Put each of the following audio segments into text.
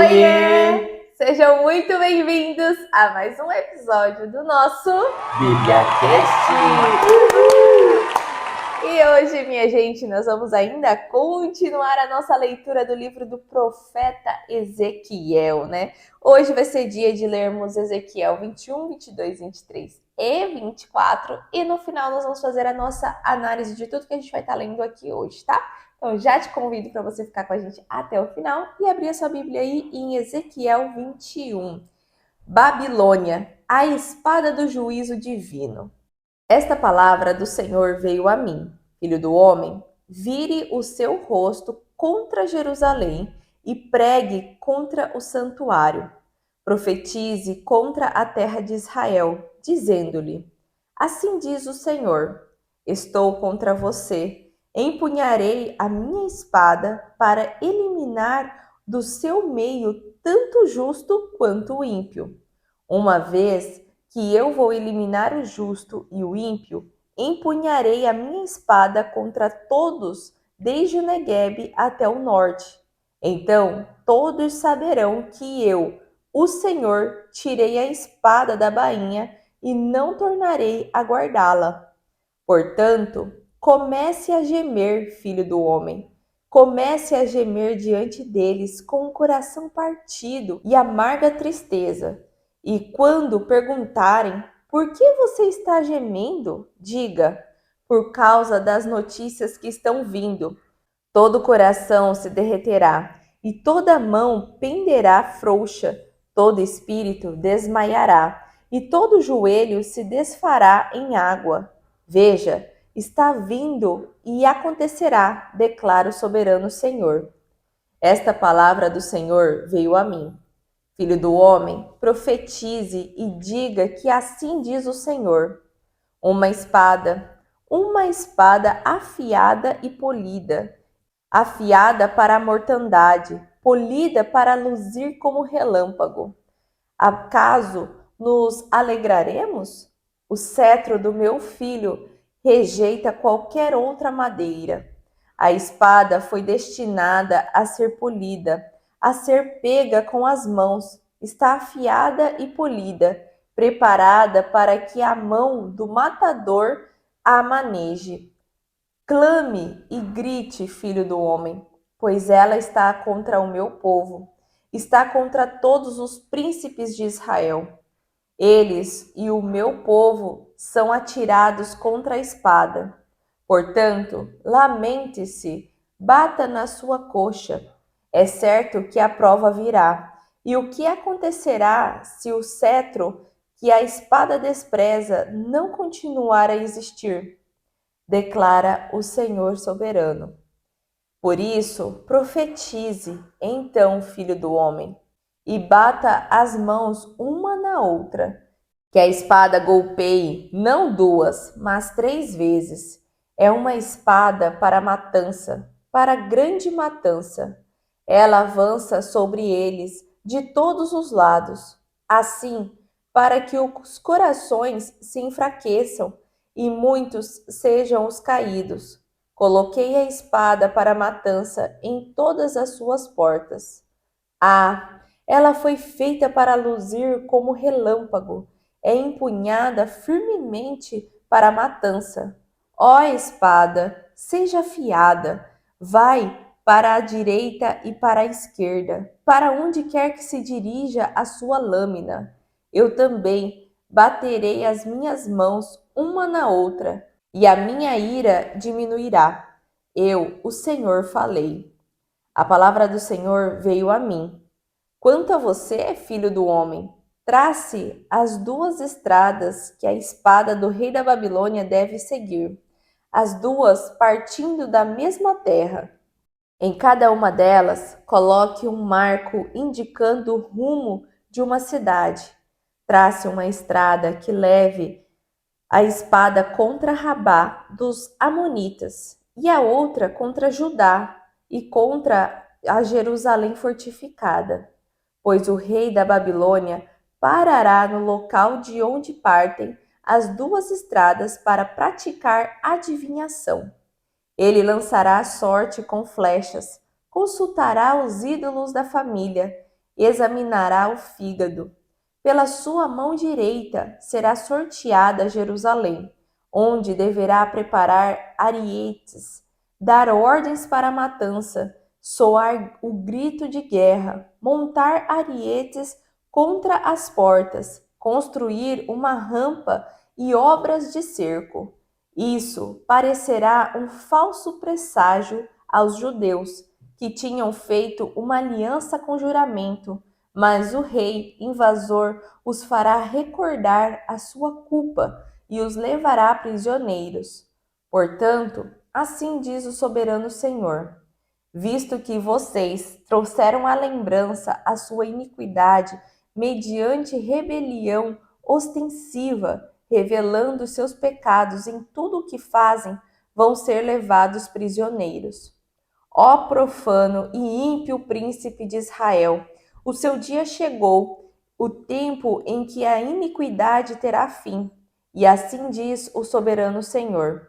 Oiê! Sejam muito bem-vindos a mais um episódio do nosso BíbliaCast! E hoje, minha gente, nós vamos ainda continuar a nossa leitura do livro do profeta Ezequiel, né? Hoje vai ser dia de lermos Ezequiel 21, 22, 23 e 24 e no final nós vamos fazer a nossa análise de tudo que a gente vai estar lendo aqui hoje, tá? Então já te convido para você ficar com a gente até o final e abrir a sua Bíblia aí em Ezequiel 21. Babilônia, a espada do juízo divino. Esta palavra do Senhor veio a mim, filho do homem, vire o seu rosto contra Jerusalém e pregue contra o santuário. Profetize contra a terra de Israel, dizendo-lhe: Assim diz o Senhor: Estou contra você, empunharei a minha espada para eliminar do seu meio tanto o justo quanto o ímpio. Uma vez que eu vou eliminar o justo e o ímpio, empunharei a minha espada contra todos, desde o Neguebe até o norte. Então todos saberão que eu, o Senhor, tirei a espada da bainha e não tornarei a guardá-la. Portanto, comece a gemer, filho do homem. Comece a gemer diante deles com o coração partido e amarga tristeza. E quando perguntarem por que você está gemendo, diga: por causa das notícias que estão vindo. Todo coração se derreterá e toda mão penderá frouxa, todo espírito desmaiará e todo joelho se desfará em água. Veja, está vindo e acontecerá, declara o soberano Senhor. Esta palavra do Senhor veio a mim. Filho do homem, profetize e diga que assim diz o Senhor. Uma espada afiada e polida, afiada para a mortandade, polida para luzir como relâmpago. Acaso nos alegraremos? O cetro do meu filho rejeita qualquer outra madeira. A espada foi destinada a ser polida, a ser pega com as mãos, está afiada e polida, preparada para que a mão do matador a maneje. Clame e grite, filho do homem, pois ela está contra o meu povo, está contra todos os príncipes de Israel. Eles e o meu povo são atirados contra a espada. Portanto, lamente-se, bata na sua coxa. É certo que a prova virá. E o que acontecerá se o cetro que a espada despreza não continuar a existir? Declara o Senhor soberano. Por isso, profetize, então, filho do homem, e bata as mãos uma na outra, que a espada golpeie não duas, mas 3 vezes. É uma espada para matança, para grande matança. Ela avança sobre eles de todos os lados, assim, para que os corações se enfraqueçam e muitos sejam os caídos. Coloquei a espada para a matança em todas as suas portas. Ah, ela foi feita para luzir como relâmpago, é empunhada firmemente para a matança. Ó espada, seja afiada, vai para a direita e para a esquerda, para onde quer que se dirija a sua lâmina. Eu também baterei as minhas mãos uma na outra, e a minha ira diminuirá. Eu, o Senhor, falei. A palavra do Senhor veio a mim. Quanto a você, filho do homem, trace as 2 estradas que a espada do rei da Babilônia deve seguir, as 2 partindo da mesma terra. Em cada uma delas, coloque um marco indicando o rumo de uma cidade. Trace uma estrada que leve a espada contra Rabá dos Amonitas e a outra contra Judá e contra a Jerusalém fortificada, pois o rei da Babilônia parará no local de onde partem as 2 estradas para praticar adivinhação. Ele lançará a sorte com flechas, consultará os ídolos da família examinará o fígado. Pela sua mão direita será sorteada Jerusalém, onde deverá preparar arietes, dar ordens para a matança, soar o grito de guerra, montar arietes contra as portas, construir uma rampa e obras de cerco. Isso parecerá um falso presságio aos judeus, que tinham feito uma aliança com juramento, mas o rei invasor os fará recordar a sua culpa e os levará prisioneiros. Portanto, assim diz o soberano Senhor: visto que vocês trouxeram à lembrança a sua iniquidade mediante rebelião ostensiva, revelando seus pecados em tudo o que fazem, vão ser levados prisioneiros. Ó profano e ímpio príncipe de Israel, o seu dia chegou, o tempo em que a iniquidade terá fim. E assim diz o soberano Senhor: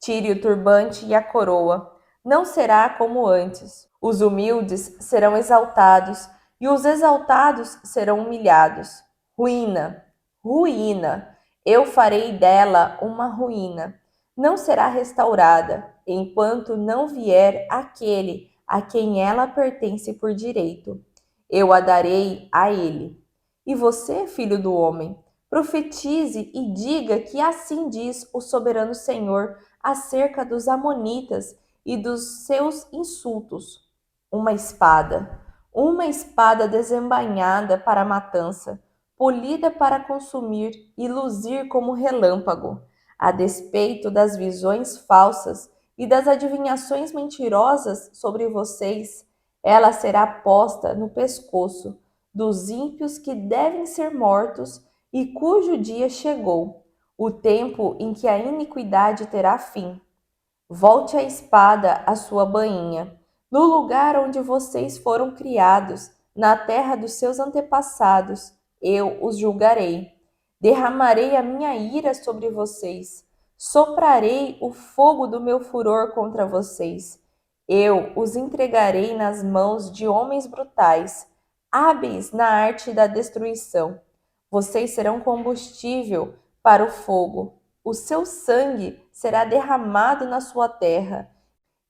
tire o turbante e a coroa, não será como antes. Os humildes serão exaltados e os exaltados serão humilhados. Ruína, ruína, eu farei dela uma ruína. Não será restaurada, enquanto não vier aquele a quem ela pertence por direito. Eu a darei a ele. E você, filho do homem, profetize e diga que assim diz o soberano Senhor acerca dos amonitas e dos seus insultos. Uma espada desembainhada para a matança, polida para consumir e luzir como relâmpago, a despeito das visões falsas e das adivinhações mentirosas sobre vocês, ela será posta no pescoço dos ímpios que devem ser mortos e cujo dia chegou, o tempo em que a iniquidade terá fim. Volte a espada à sua bainha, no lugar onde vocês foram criados, na terra dos seus antepassados, eu os julgarei. Derramarei a minha ira sobre vocês, soprarei o fogo do meu furor contra vocês. Eu os entregarei nas mãos de homens brutais, hábeis na arte da destruição. Vocês serão combustível para o fogo. O seu sangue será derramado na sua terra,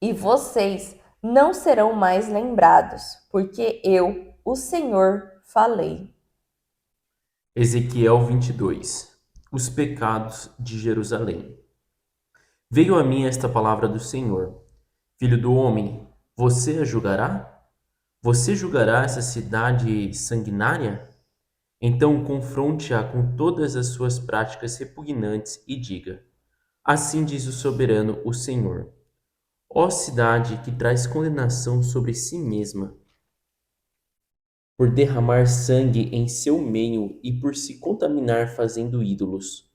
e vocês não serão mais lembrados, porque eu, o Senhor, falei. Ezequiel 22. Os pecados de Jerusalém. Veio a mim esta palavra do Senhor: filho do homem, você a julgará? Você julgará essa cidade sanguinária? Então confronte-a com todas as suas práticas repugnantes e diga: assim diz o soberano, o Senhor: ó cidade que traz condenação sobre si mesma, por derramar sangue em seu meio e por se contaminar fazendo ídolos.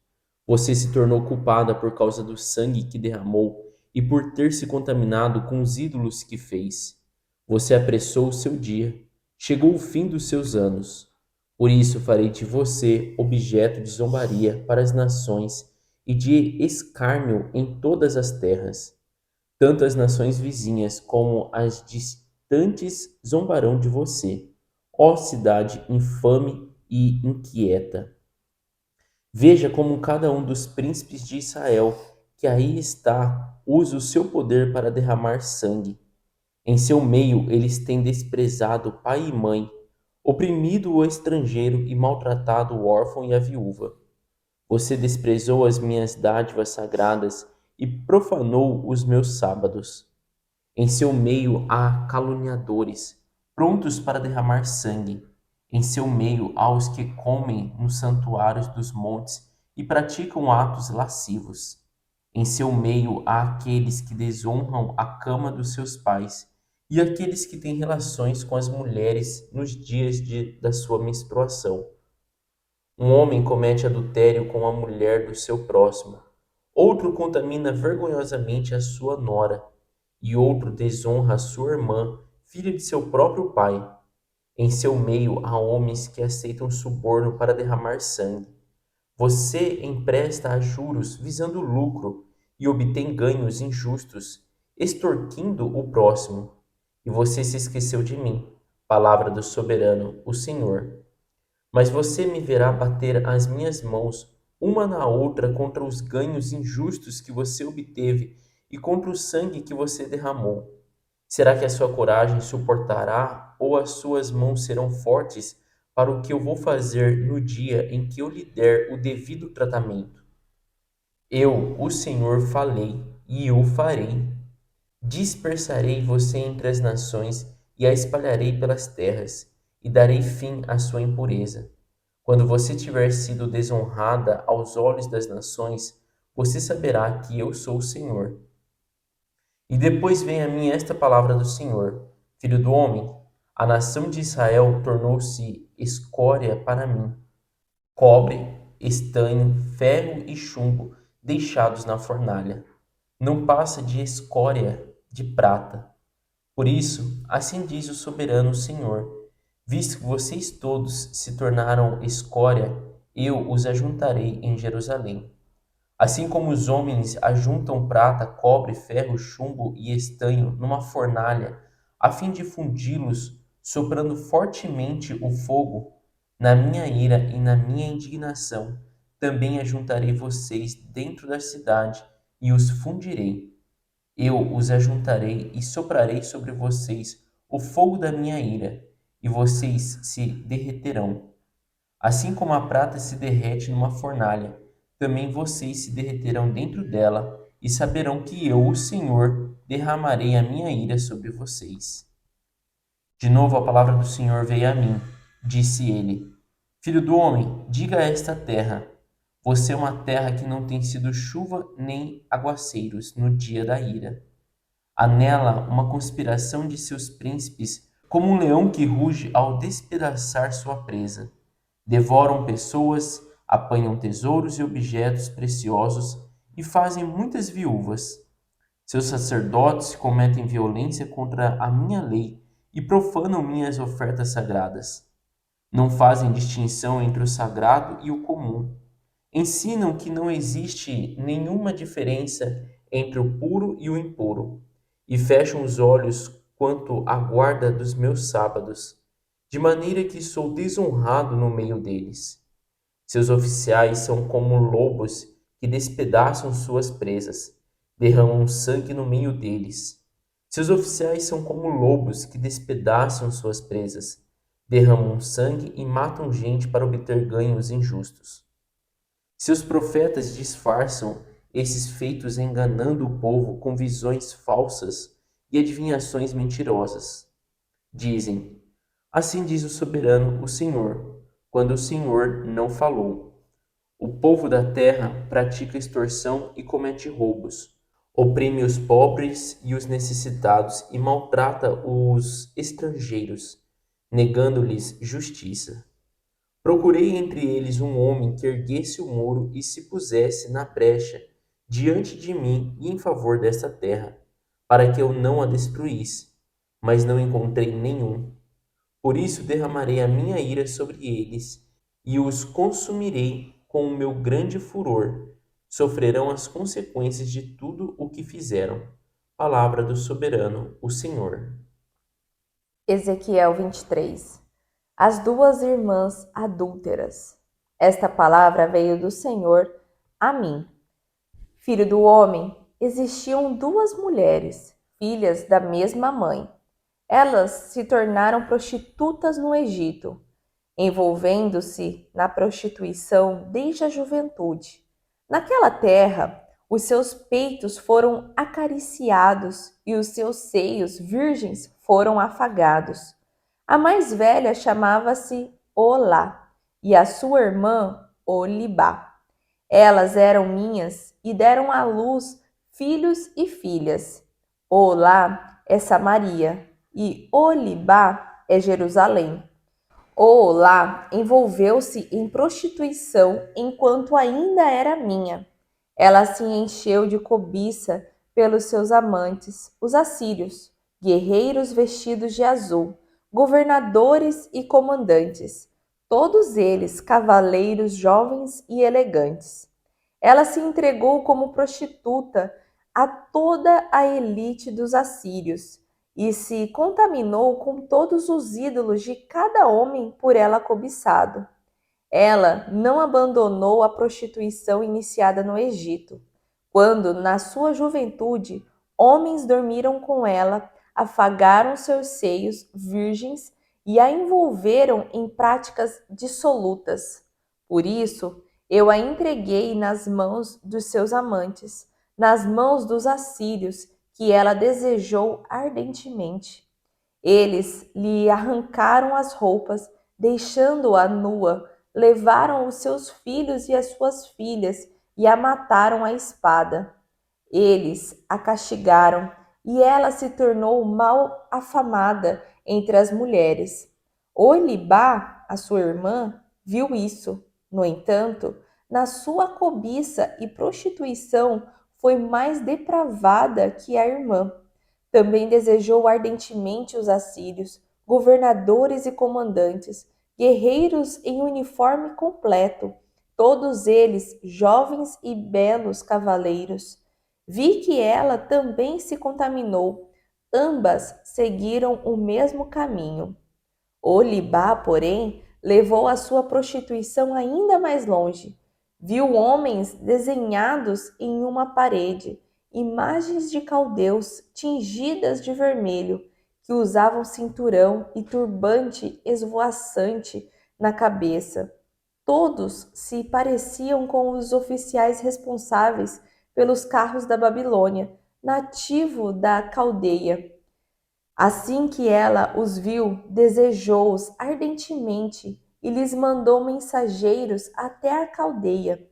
Você se tornou culpada por causa do sangue que derramou e por ter se contaminado com os ídolos que fez. Você apressou o seu dia, chegou o fim dos seus anos. Por isso farei de você objeto de zombaria para as nações e de escárnio em todas as terras. Tanto as nações vizinhas como as distantes zombarão de você, ó cidade infame e inquieta. Veja como cada um dos príncipes de Israel, que aí está, usa o seu poder para derramar sangue. Em seu meio eles têm desprezado pai e mãe, oprimido o estrangeiro e maltratado o órfão e a viúva. Você desprezou as minhas dádivas sagradas e profanou os meus sábados. Em seu meio há caluniadores, prontos para derramar sangue. Em seu meio há os que comem nos santuários dos montes e praticam atos lascivos. Em seu meio há aqueles que desonram a cama dos seus pais e aqueles que têm relações com as mulheres nos dias da sua menstruação. Um homem comete adultério com a mulher do seu próximo, outro contamina vergonhosamente a sua nora, e outro desonra a sua irmã, filha de seu próprio pai. Em seu meio há homens que aceitam suborno para derramar sangue. Você empresta a juros visando lucro e obtém ganhos injustos, extorquindo o próximo. E você se esqueceu de mim, Palavra do soberano, o Senhor. Mas você me verá bater as minhas mãos uma na outra contra os ganhos injustos que você obteve e contra o sangue que você derramou. Será que a sua coragem suportará ou as suas mãos serão fortes para o que eu vou fazer no dia em que eu lhe der o devido tratamento? Eu, o Senhor, falei e o farei. Dispersarei você entre as nações e a espalharei pelas terras, e darei fim à sua impureza. Quando você tiver sido desonrada aos olhos das nações, você saberá que eu sou o Senhor. E depois vem a mim esta palavra do Senhor: Filho do homem, a nação de Israel tornou-se escória para mim, cobre, estanho, ferro e chumbo deixados na fornalha. Não passa de escória de prata. Por isso, assim diz o soberano Senhor: visto que vocês todos se tornaram escória, eu os ajuntarei em Jerusalém. Assim como os homens ajuntam prata, cobre, ferro, chumbo e estanho numa fornalha, a fim de fundi-los, soprando fortemente o fogo, na minha ira e na minha indignação, também ajuntarei vocês dentro da cidade e os fundirei. Eu os ajuntarei e soprarei sobre vocês o fogo da minha ira, e vocês se derreterão. Assim como a prata se derrete numa fornalha, também vocês se derreterão dentro dela, e saberão que eu, o Senhor, derramarei a minha ira sobre vocês. De novo a palavra do Senhor veio a mim. Disse ele: Filho do homem, diga a esta terra: você é uma terra que não tem sido chuva nem aguaceiros no dia da ira. Há nela uma conspiração de seus príncipes, como um leão que ruge ao despedaçar sua presa. Devoram pessoas, apanham tesouros e objetos preciosos e fazem muitas viúvas. Seus sacerdotes cometem violência contra a minha lei e profanam minhas ofertas sagradas. Não fazem distinção entre o sagrado e o comum. Ensinam que não existe nenhuma diferença entre o puro e o impuro, e fecham os olhos quanto à guarda dos meus sábados, de maneira que sou desonrado no meio deles. Seus oficiais são como lobos que despedaçam suas presas, derramam sangue no meio deles. Seus oficiais são como lobos que despedaçam suas presas, derramam sangue e matam gente para obter ganhos injustos. Seus profetas disfarçam esses feitos enganando o povo com visões falsas e adivinhações mentirosas. Dizem: assim diz o soberano, o Senhor, quando o Senhor não falou. O povo da terra pratica extorsão e comete roubos, oprime os pobres e os necessitados e maltrata os estrangeiros, negando-lhes justiça. Procurei entre eles um homem que erguesse o muro e se pusesse na brecha diante de mim e em favor desta terra, para que eu não a destruísse, mas não encontrei nenhum. Por isso derramarei a minha ira sobre eles e os consumirei com o meu grande furor. Sofrerão as consequências de tudo o que fizeram. Palavra do soberano, o Senhor. Ezequiel 23. As duas irmãs adúlteras. Esta palavra veio do Senhor a mim. Filho do homem, existiam duas mulheres, filhas da mesma mãe. Elas se tornaram prostitutas no Egito, envolvendo-se na prostituição desde a juventude. Naquela terra, os seus peitos foram acariciados e os seus seios virgens foram afagados. A mais velha chamava-se Olá e a sua irmã Olibá. Elas eram minhas e deram à luz filhos e filhas. Olá é Samaria e Olibá é Jerusalém. Olá envolveu-se em prostituição enquanto ainda era minha. Ela se encheu de cobiça pelos seus amantes, os assírios, guerreiros vestidos de azul, governadores e comandantes, todos eles cavaleiros jovens e elegantes. Ela se entregou como prostituta a toda a elite dos assírios e se contaminou com todos os ídolos de cada homem por ela cobiçado. Ela não abandonou a prostituição iniciada no Egito, quando, na sua juventude, homens dormiram com ela, afagaram seus seios virgens e a envolveram em práticas dissolutas. Por isso, eu a entreguei nas mãos dos seus amantes, nas mãos dos assírios, que ela desejou ardentemente. Eles lhe arrancaram as roupas, deixando-a nua, levaram os seus filhos e as suas filhas e a mataram à espada. Eles a castigaram e ela se tornou mal afamada entre as mulheres. Olibá, a sua irmã, viu isso. No entanto, na sua cobiça e prostituição foi mais depravada que a irmã. Também desejou ardentemente os assírios, governadores e comandantes, guerreiros em uniforme completo, todos eles jovens e belos cavaleiros. Vi que ela também se contaminou. Ambas seguiram o mesmo caminho. Olibá, porém, levou a sua prostituição ainda mais longe. Viu homens desenhados em uma parede, imagens de caldeus tingidas de vermelho, que usavam cinturão e turbante esvoaçante na cabeça. Todos se pareciam com os oficiais responsáveis pelos carros da Babilônia, nativo da Caldeia. Assim que ela os viu, desejou-os ardentemente e lhes mandou mensageiros até a Caldeia.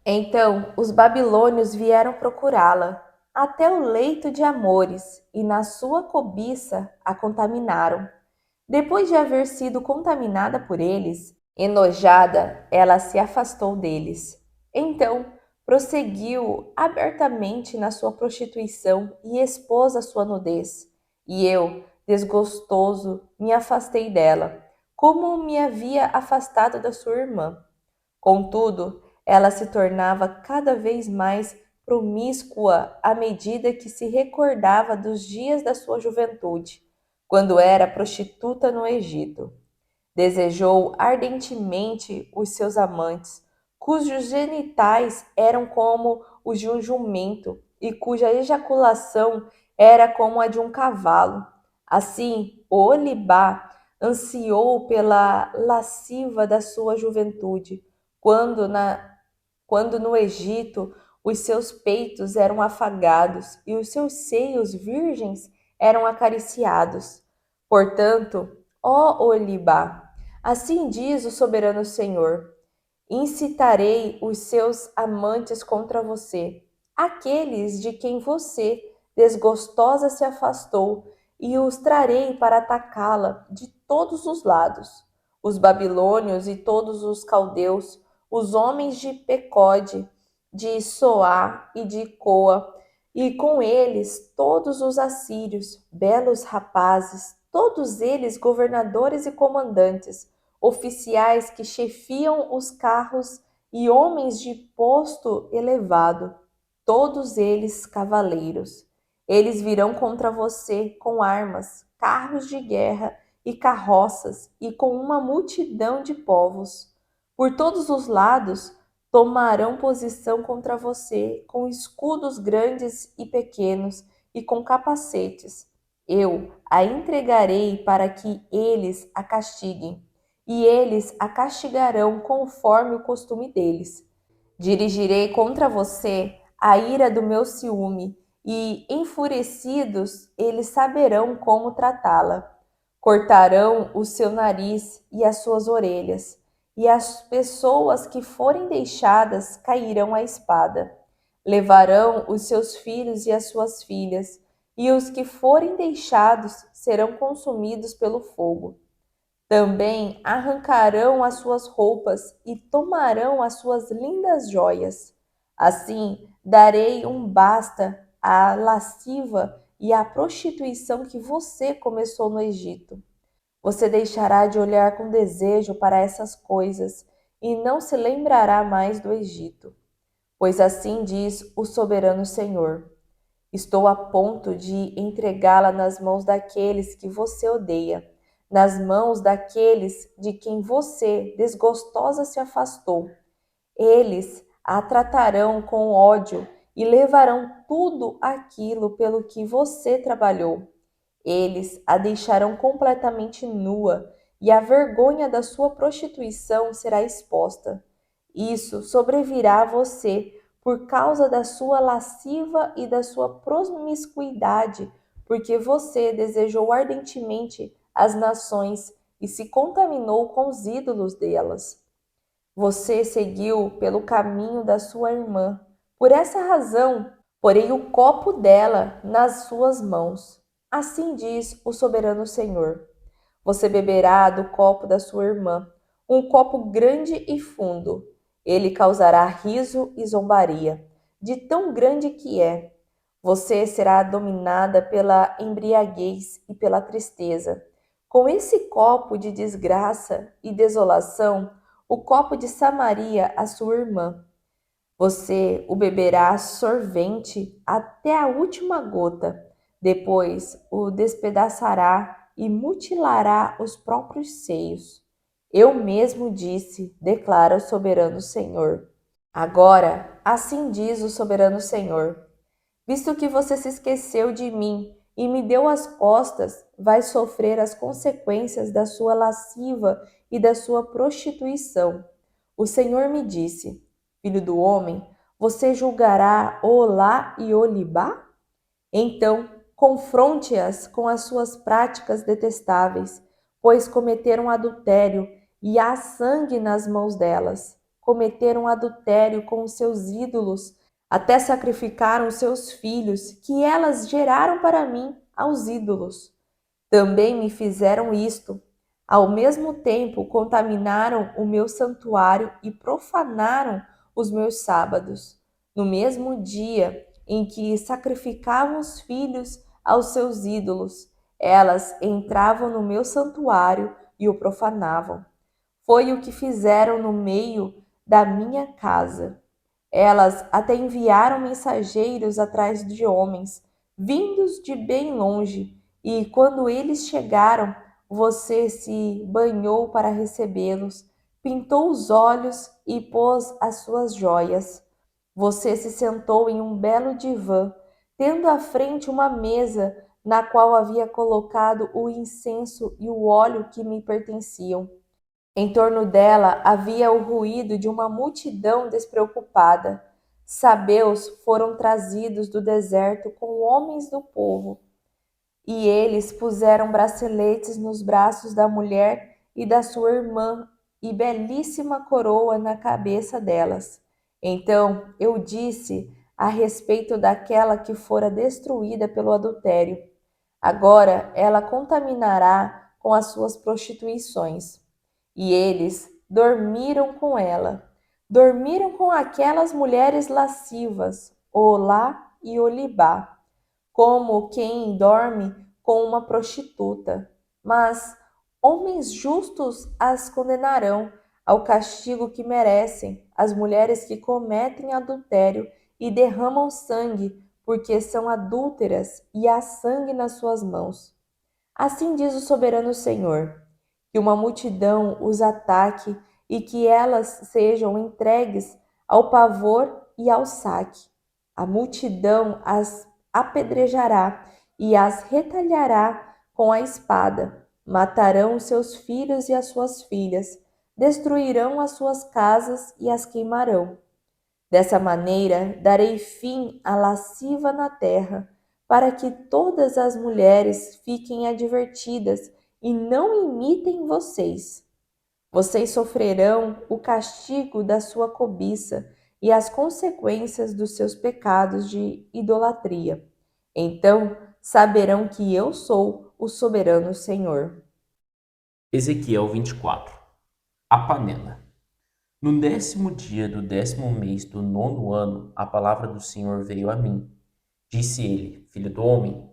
Então os babilônios vieram procurá-la até o leito de Amores e na sua cobiça a contaminaram. Depois de haver sido contaminada por eles, enojada, ela se afastou deles. Então prosseguiu abertamente na sua prostituição e expôs a sua nudez. E eu, desgostoso, me afastei dela, como me havia afastado da sua irmã. Contudo, ela se tornava cada vez mais promíscua à medida que se recordava dos dias da sua juventude, quando era prostituta no Egito. Desejou ardentemente os seus amantes, cujos genitais eram como os de um jumento e cuja ejaculação era como a de um cavalo. Assim, Olibá ansiou pela lasciva da sua juventude, quando, quando no Egito os seus peitos eram afagados e os seus seios virgens eram acariciados. Portanto, ó Olibá, assim diz o soberano Senhor: incitarei os seus amantes contra você, aqueles de quem você, desgostosa, se afastou, e os trarei para atacá-la de todos os lados. Os babilônios e todos os caldeus, os homens de Pecode, de Soá e de Coa, e com eles todos os assírios, belos rapazes, todos eles governadores e comandantes, oficiais que chefiam os carros e homens de posto elevado, todos eles cavaleiros. Eles virão contra você com armas, carros de guerra e carroças e com uma multidão de povos. Por todos os lados tomarão posição contra você com escudos grandes e pequenos e com capacetes. Eu a entregarei para que eles a castiguem, e eles a castigarão conforme o costume deles. Dirigirei contra você a ira do meu ciúme, e, enfurecidos, eles saberão como tratá-la. Cortarão o seu nariz e as suas orelhas, e as pessoas que forem deixadas cairão à espada. Levarão os seus filhos e as suas filhas, e os que forem deixados serão consumidos pelo fogo. Também arrancarão as suas roupas e tomarão as suas lindas joias. Assim, darei um basta à lasciva e à prostituição que você começou no Egito. Você deixará de olhar com desejo para essas coisas e não se lembrará mais do Egito. Pois assim diz o soberano Senhor: Estou a ponto de entregá-la nas mãos daqueles que você odeia, nas mãos daqueles de quem você, desgostosa, se afastou. Eles a tratarão com ódio e levarão tudo aquilo pelo que você trabalhou. Eles a deixarão completamente nua e a vergonha da sua prostituição será exposta. Isso sobrevirá a você por causa da sua lasciva e da sua promiscuidade, porque você desejou ardentemente as nações e se contaminou com os ídolos delas. Você seguiu pelo caminho da sua irmã. Por essa razão, porei o copo dela nas suas mãos. Assim diz o soberano Senhor. Você beberá do copo da sua irmã, um copo grande e fundo. Ele causará riso e zombaria, de tão grande que é. Você será dominada pela embriaguez e pela tristeza. Com esse copo de desgraça e desolação, o copo de Samaria, a sua irmã. Você o beberá sorvente até a última gota. Depois o despedaçará e mutilará os próprios seios. Eu mesmo disse, declara o soberano Senhor. Agora, assim diz o soberano Senhor: visto que você se esqueceu de mim e me deu as costas, vai sofrer as consequências da sua lasciva e da sua prostituição. O Senhor me disse: filho do homem, você julgará Olá e Olibá? Então, confronte-as com as suas práticas detestáveis, pois cometeram adultério e há sangue nas mãos delas. Cometeram adultério com os seus ídolos, até sacrificaram seus filhos, que elas geraram para mim, aos ídolos. Também me fizeram isto. Ao mesmo tempo, contaminaram o meu santuário e profanaram os meus sábados. No mesmo dia em que sacrificavam os filhos aos seus ídolos, elas entravam no meu santuário e o profanavam. Foi o que fizeram no meio da minha casa. Elas até enviaram mensageiros atrás de homens, vindos de bem longe, e quando eles chegaram, você se banhou para recebê-los, pintou os olhos e pôs as suas joias. Você se sentou em um belo divã, tendo à frente uma mesa na qual havia colocado o incenso e o óleo que me pertenciam. Em torno dela havia o ruído de uma multidão despreocupada. Sabeus foram trazidos do deserto com homens do povo, e eles puseram braceletes nos braços da mulher e da sua irmã e belíssima coroa na cabeça delas. Então eu disse a respeito daquela que fora destruída pelo adultério: agora ela contaminará com as suas prostituições. E eles dormiram com ela. Dormiram com aquelas mulheres lascivas, Olá e Olibá, como quem dorme com uma prostituta. Mas homens justos as condenarão ao castigo que merecem, as mulheres que cometem adultério e derramam sangue, porque são adúlteras e há sangue nas suas mãos. Assim diz o soberano Senhor: que uma multidão os ataque e que elas sejam entregues ao pavor e ao saque. A multidão as apedrejará e as retalhará com a espada. Matarão os seus filhos e as suas filhas, destruirão as suas casas e as queimarão. Dessa maneira, darei fim à lasciva na terra, para que todas as mulheres fiquem advertidas e não imitem vocês. Vocês sofrerão o castigo da sua cobiça e as consequências dos seus pecados de idolatria. Então saberão que eu sou o soberano Senhor. Ezequiel 24. A panela. No 10º dia do 10º mês do 9º ano, a palavra do Senhor veio a mim. Disse ele: filho do homem,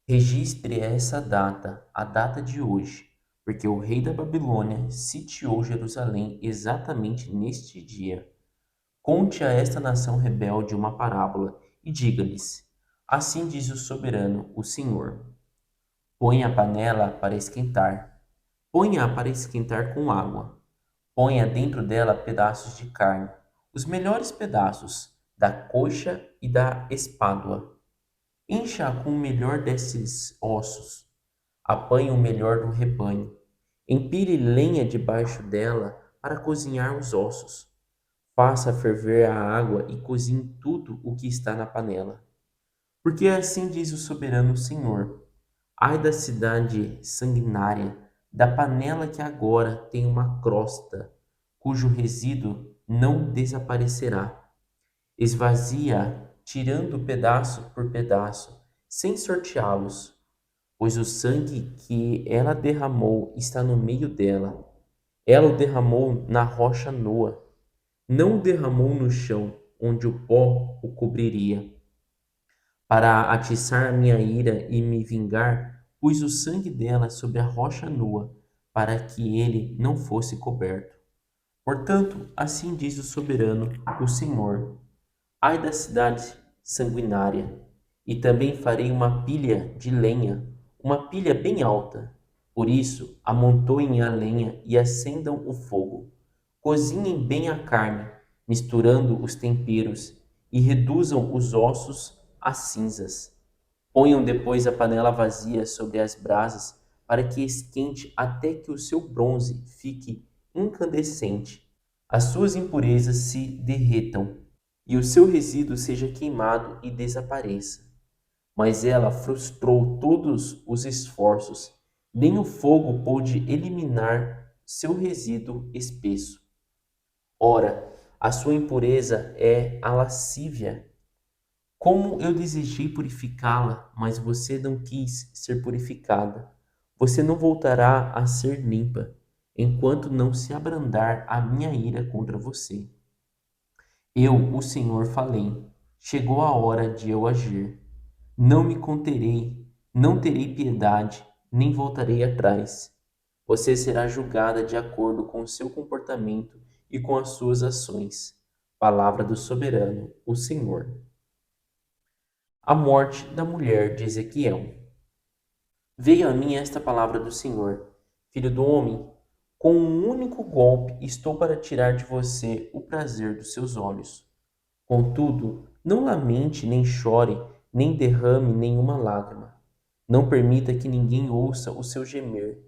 registre essa data, a data de hoje, porque o rei da Babilônia sitiou Jerusalém exatamente neste dia. Conte a esta nação rebelde uma parábola e diga-lhes: Assim diz o soberano, o Senhor. Põe a panela para esquentar. Ponha-a para esquentar com água. Ponha dentro dela pedaços de carne, os melhores pedaços, da coxa e da espádua. Encha-a com o melhor desses ossos. Apanhe o melhor do rebanho. Empilhe lenha debaixo dela para cozinhar os ossos. Faça ferver a água e cozinhe tudo o que está na panela. Porque assim diz o soberano Senhor: ai da cidade sanguinária, da panela que agora tem uma crosta, cujo resíduo não desaparecerá. Esvazia, tirando pedaço por pedaço, sem sorteá-los, pois o sangue que ela derramou está no meio dela. Ela o derramou na rocha nua, não o derramou no chão, onde o pó o cobriria. Para atiçar minha ira e me vingar, pus o sangue dela sobre a rocha nua, para que ele não fosse coberto. Portanto, assim diz o soberano, o Senhor: ai da cidade sanguinária! E também farei uma pilha de lenha, uma pilha bem alta. Por isso, amontoem a lenha e acendam o fogo. Cozinhem bem a carne, misturando os temperos, e reduzam os ossos a cinzas. Ponham depois a panela vazia sobre as brasas, para que esquente até que o seu bronze fique incandescente, as suas impurezas se derretam, e o seu resíduo seja queimado e desapareça. Mas ela frustrou todos os esforços, nem o fogo pôde eliminar seu resíduo espesso. Ora, a sua impureza é a lascívia. Como eu desejei purificá-la, mas você não quis ser purificada. Você não voltará a ser limpa, enquanto não se abrandar a minha ira contra você. Eu, o Senhor, falei. Chegou a hora de eu agir. Não me conterei, não terei piedade, nem voltarei atrás. Você será julgada de acordo com o seu comportamento e com as suas ações. Palavra do soberano, o Senhor. A morte da mulher de Ezequiel. Veio a mim esta palavra do Senhor: filho do homem, com um único golpe estou para tirar de você o prazer dos seus olhos. Contudo, não lamente, nem chore, nem derrame nenhuma lágrima. Não permita que ninguém ouça o seu gemer.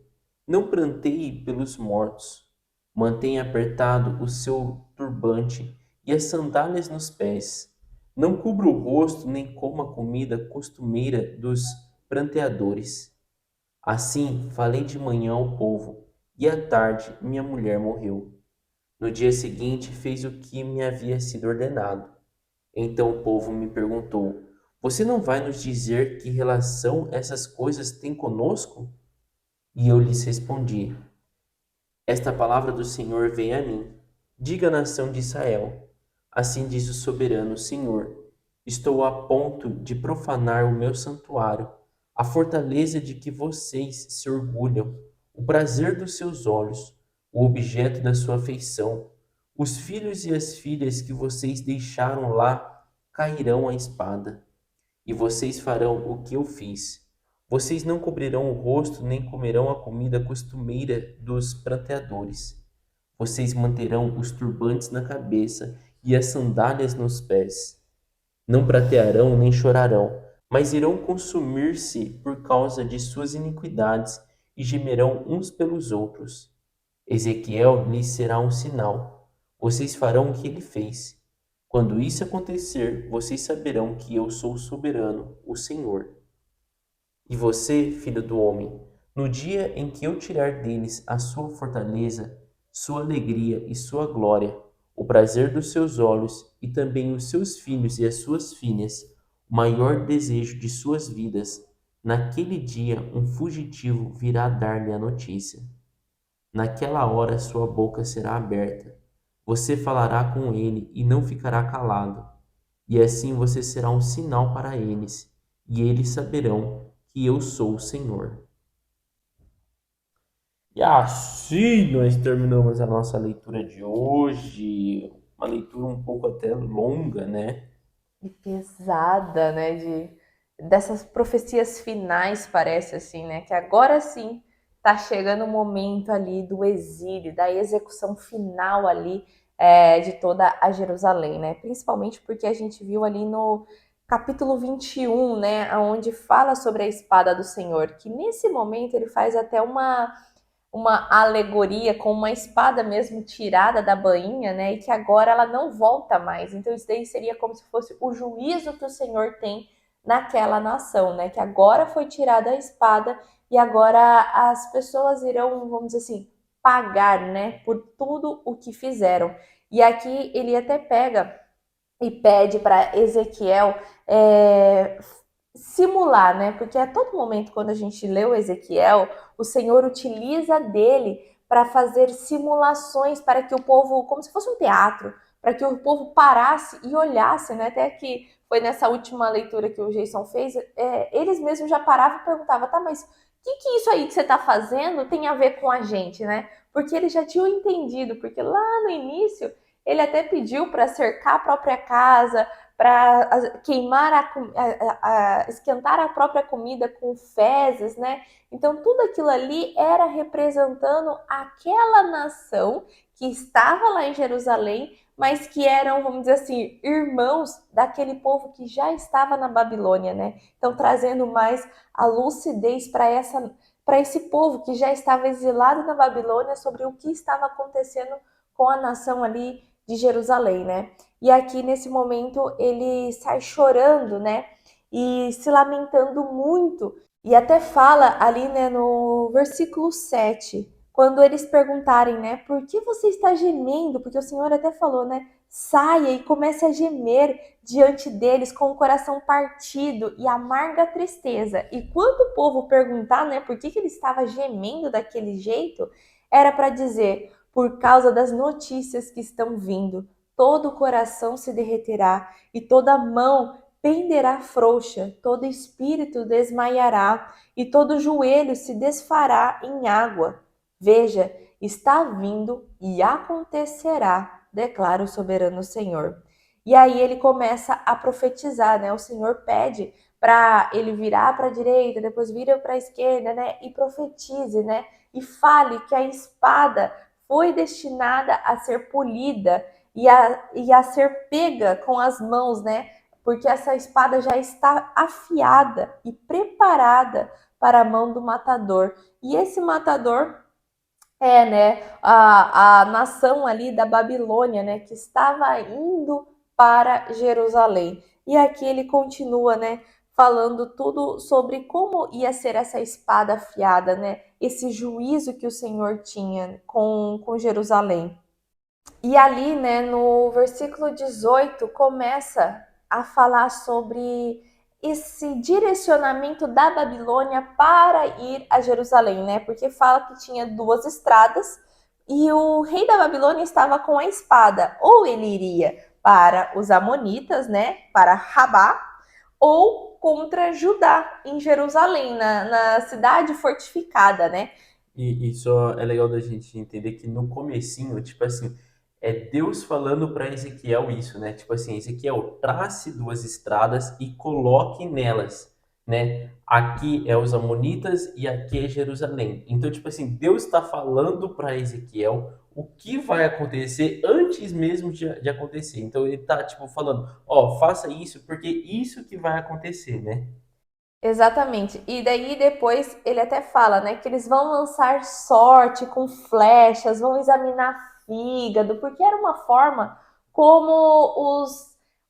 Não pranteie pelos mortos. Mantenha apertado o seu turbante e as sandálias nos pés. Não cubra o rosto nem coma a comida costumeira dos pranteadores. Assim falei de manhã ao povo, e à tarde minha mulher morreu. No dia seguinte fez o que me havia sido ordenado. Então o povo me perguntou: você não vai nos dizer que relação essas coisas têm conosco? E eu lhes respondi: esta palavra do Senhor vem a mim. Diga à nação de Israel: assim diz o soberano Senhor: estou a ponto de profanar o meu santuário, a fortaleza de que vocês se orgulham, o prazer dos seus olhos, o objeto da sua afeição. Os filhos e as filhas que vocês deixaram lá cairão à espada, e vocês farão o que eu fiz. Vocês não cobrirão o rosto nem comerão a comida costumeira dos pranteadores. Vocês manterão os turbantes na cabeça e as sandálias nos pés. Não pratearão nem chorarão, mas irão consumir-se por causa de suas iniquidades e gemerão uns pelos outros. Ezequiel lhes será um sinal. Vocês farão o que ele fez. Quando isso acontecer, vocês saberão que eu sou o soberano, o Senhor. E você, filho do homem, no dia em que eu tirar deles a sua fortaleza, sua alegria e sua glória, o prazer dos seus olhos e também os seus filhos e as suas filhas, o maior desejo de suas vidas, naquele dia um fugitivo virá dar-lhe a notícia. Naquela hora sua boca será aberta. Você falará com ele e não ficará calado. E assim você será um sinal para eles, e eles saberão que eu sou o Senhor. E assim nós terminamos a nossa leitura de hoje. Uma leitura um pouco até longa, né? E pesada, né? dessas profecias finais, parece assim, né? Que agora sim está chegando o momento ali do exílio, da execução final ali de toda a Jerusalém, né? Principalmente porque a gente viu ali no capítulo 21, né? Onde fala sobre a espada do Senhor, que nesse momento ele faz até uma alegoria com uma espada mesmo tirada da bainha, né? E que agora ela não volta mais. Então isso daí seria como se fosse o juízo que o Senhor tem naquela nação, né? Que agora foi tirada a espada e agora as pessoas irão, vamos dizer assim, pagar, né? Por tudo o que fizeram. E aqui ele até pega e pede para Ezequiel simular, né? Porque a todo momento, quando a gente lê o Ezequiel, o Senhor utiliza dele para fazer simulações para que o povo, como se fosse um teatro, para que o povo parasse e olhasse, né? Até que foi nessa última leitura que o Jason fez, eles mesmos já paravam e perguntavam, tá, mas o que isso aí que você está fazendo tem a ver com a gente, né? Porque eles já tinham entendido, porque lá no início ele até pediu para cercar a própria casa, para queimar esquentar a própria comida com fezes, né? Então tudo aquilo ali era representando aquela nação que estava lá em Jerusalém, mas que eram, vamos dizer assim, irmãos daquele povo que já estava na Babilônia, né? Então trazendo mais a lucidez para esse povo que já estava exilado na Babilônia sobre o que estava acontecendo com a nação ali de Jerusalém, né? E aqui nesse momento ele sai chorando, né? E se lamentando muito. E até fala ali, né, no versículo 7, quando eles perguntarem, né, por que você está gemendo? Porque o Senhor até falou, né, saia e comece a gemer diante deles com o coração partido e amarga tristeza. E quando o povo perguntar, né, por que ele estava gemendo daquele jeito, era para dizer, por causa das notícias que estão vindo, todo o coração se derreterá e toda mão penderá frouxa, todo espírito desmaiará e todo joelho se desfará em água. Veja, está vindo e acontecerá, declara o soberano Senhor. E aí ele começa a profetizar, né? O Senhor pede para ele virar para a direita, depois vira para a esquerda, né? E profetize, né? E fale que a espada foi destinada a ser polida e a ser pega com as mãos, né? Porque essa espada já está afiada e preparada para a mão do matador. E esse matador né, a nação ali da Babilônia, né, que estava indo para Jerusalém. E aqui ele continua, né, falando tudo sobre como ia ser essa espada afiada, né, esse juízo que o Senhor tinha com Jerusalém. E ali, né, no versículo 18, começa a falar sobre esse direcionamento da Babilônia para ir a Jerusalém, né? Porque fala que tinha duas estradas e o rei da Babilônia estava com a espada. Ou ele iria para os amonitas, né? Para Rabá, ou contra Judá, em Jerusalém, na cidade fortificada, né? E isso é legal da gente entender que no comecinho, tipo assim, é Deus falando para Ezequiel isso, né? Tipo assim, Ezequiel, trace duas estradas e coloque nelas, né? Aqui é os Amonitas e aqui é Jerusalém. Então, tipo assim, Deus está falando para Ezequiel o que vai acontecer antes mesmo de acontecer. Então, ele tá, tipo, falando, ó, faça isso porque isso que vai acontecer, né? Exatamente. E daí depois ele até fala, né, que eles vão lançar sorte com flechas, vão examinar fígado, porque era uma forma como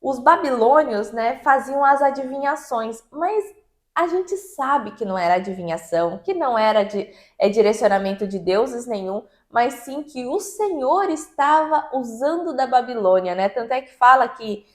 os babilônios, né, faziam as adivinhações. Mas a gente sabe que não era adivinhação, que não era direcionamento de deuses nenhum, mas sim que o Senhor estava usando da Babilônia, né? Tanto é que fala que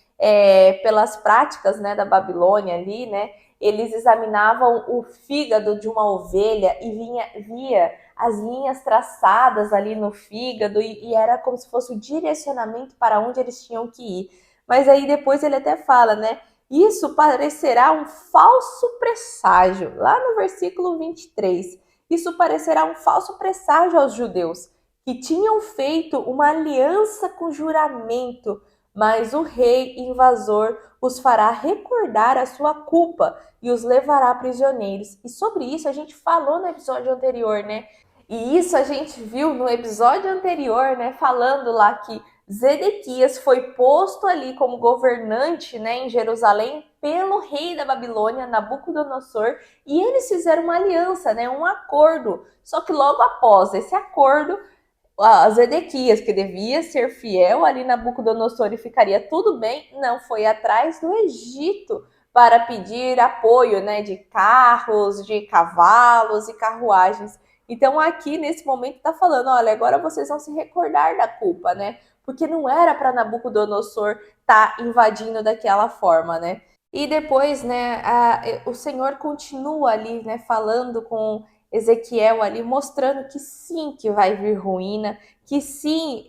pelas práticas, né, da Babilônia ali, né, eles examinavam o fígado de uma ovelha e via as linhas traçadas ali no fígado e era como se fosse o direcionamento para onde eles tinham que ir. Mas aí depois ele até fala, né? Isso parecerá um falso presságio, lá no versículo 23. Isso parecerá um falso presságio aos judeus, que tinham feito uma aliança com juramento, mas o rei invasor os fará recordar a sua culpa e os levará prisioneiros. E sobre isso a gente falou no episódio anterior, né? E isso a gente viu no episódio anterior, né? Falando lá que Zedequias foi posto ali como governante, né, em Jerusalém pelo rei da Babilônia, Nabucodonosor, e eles fizeram uma aliança, né, um acordo. Só que logo após esse acordo, a Zedequias, que devia ser fiel ali Nabucodonosor e ficaria tudo bem, não foi atrás do Egito para pedir apoio, né, de carros, de cavalos e carruagens. Então aqui nesse momento está falando, olha, agora vocês vão se recordar da culpa, né? Porque não era para Nabucodonosor estar invadindo daquela forma, né? E depois, né, o Senhor continua ali, né, falando com Ezequiel ali, mostrando que sim, que vai vir ruína, que sim,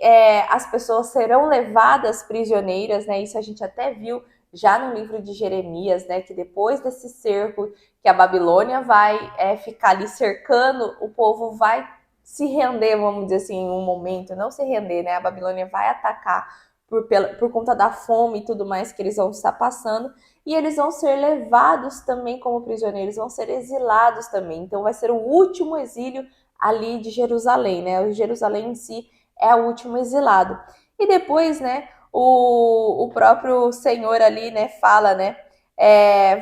as pessoas serão levadas prisioneiras, né? Isso a gente até viu já no livro de Jeremias, né? Que depois desse cerco que a Babilônia vai ficar ali cercando, o povo vai se render, vamos dizer assim, em um momento, não se render, né? A Babilônia vai atacar por conta da fome e tudo mais que eles vão estar passando, e eles vão ser levados também como prisioneiros, vão ser exilados também. Então vai ser o último exílio ali de Jerusalém, né? O Jerusalém em si é o último exilado. E depois, né, o próprio Senhor ali, né, fala, né,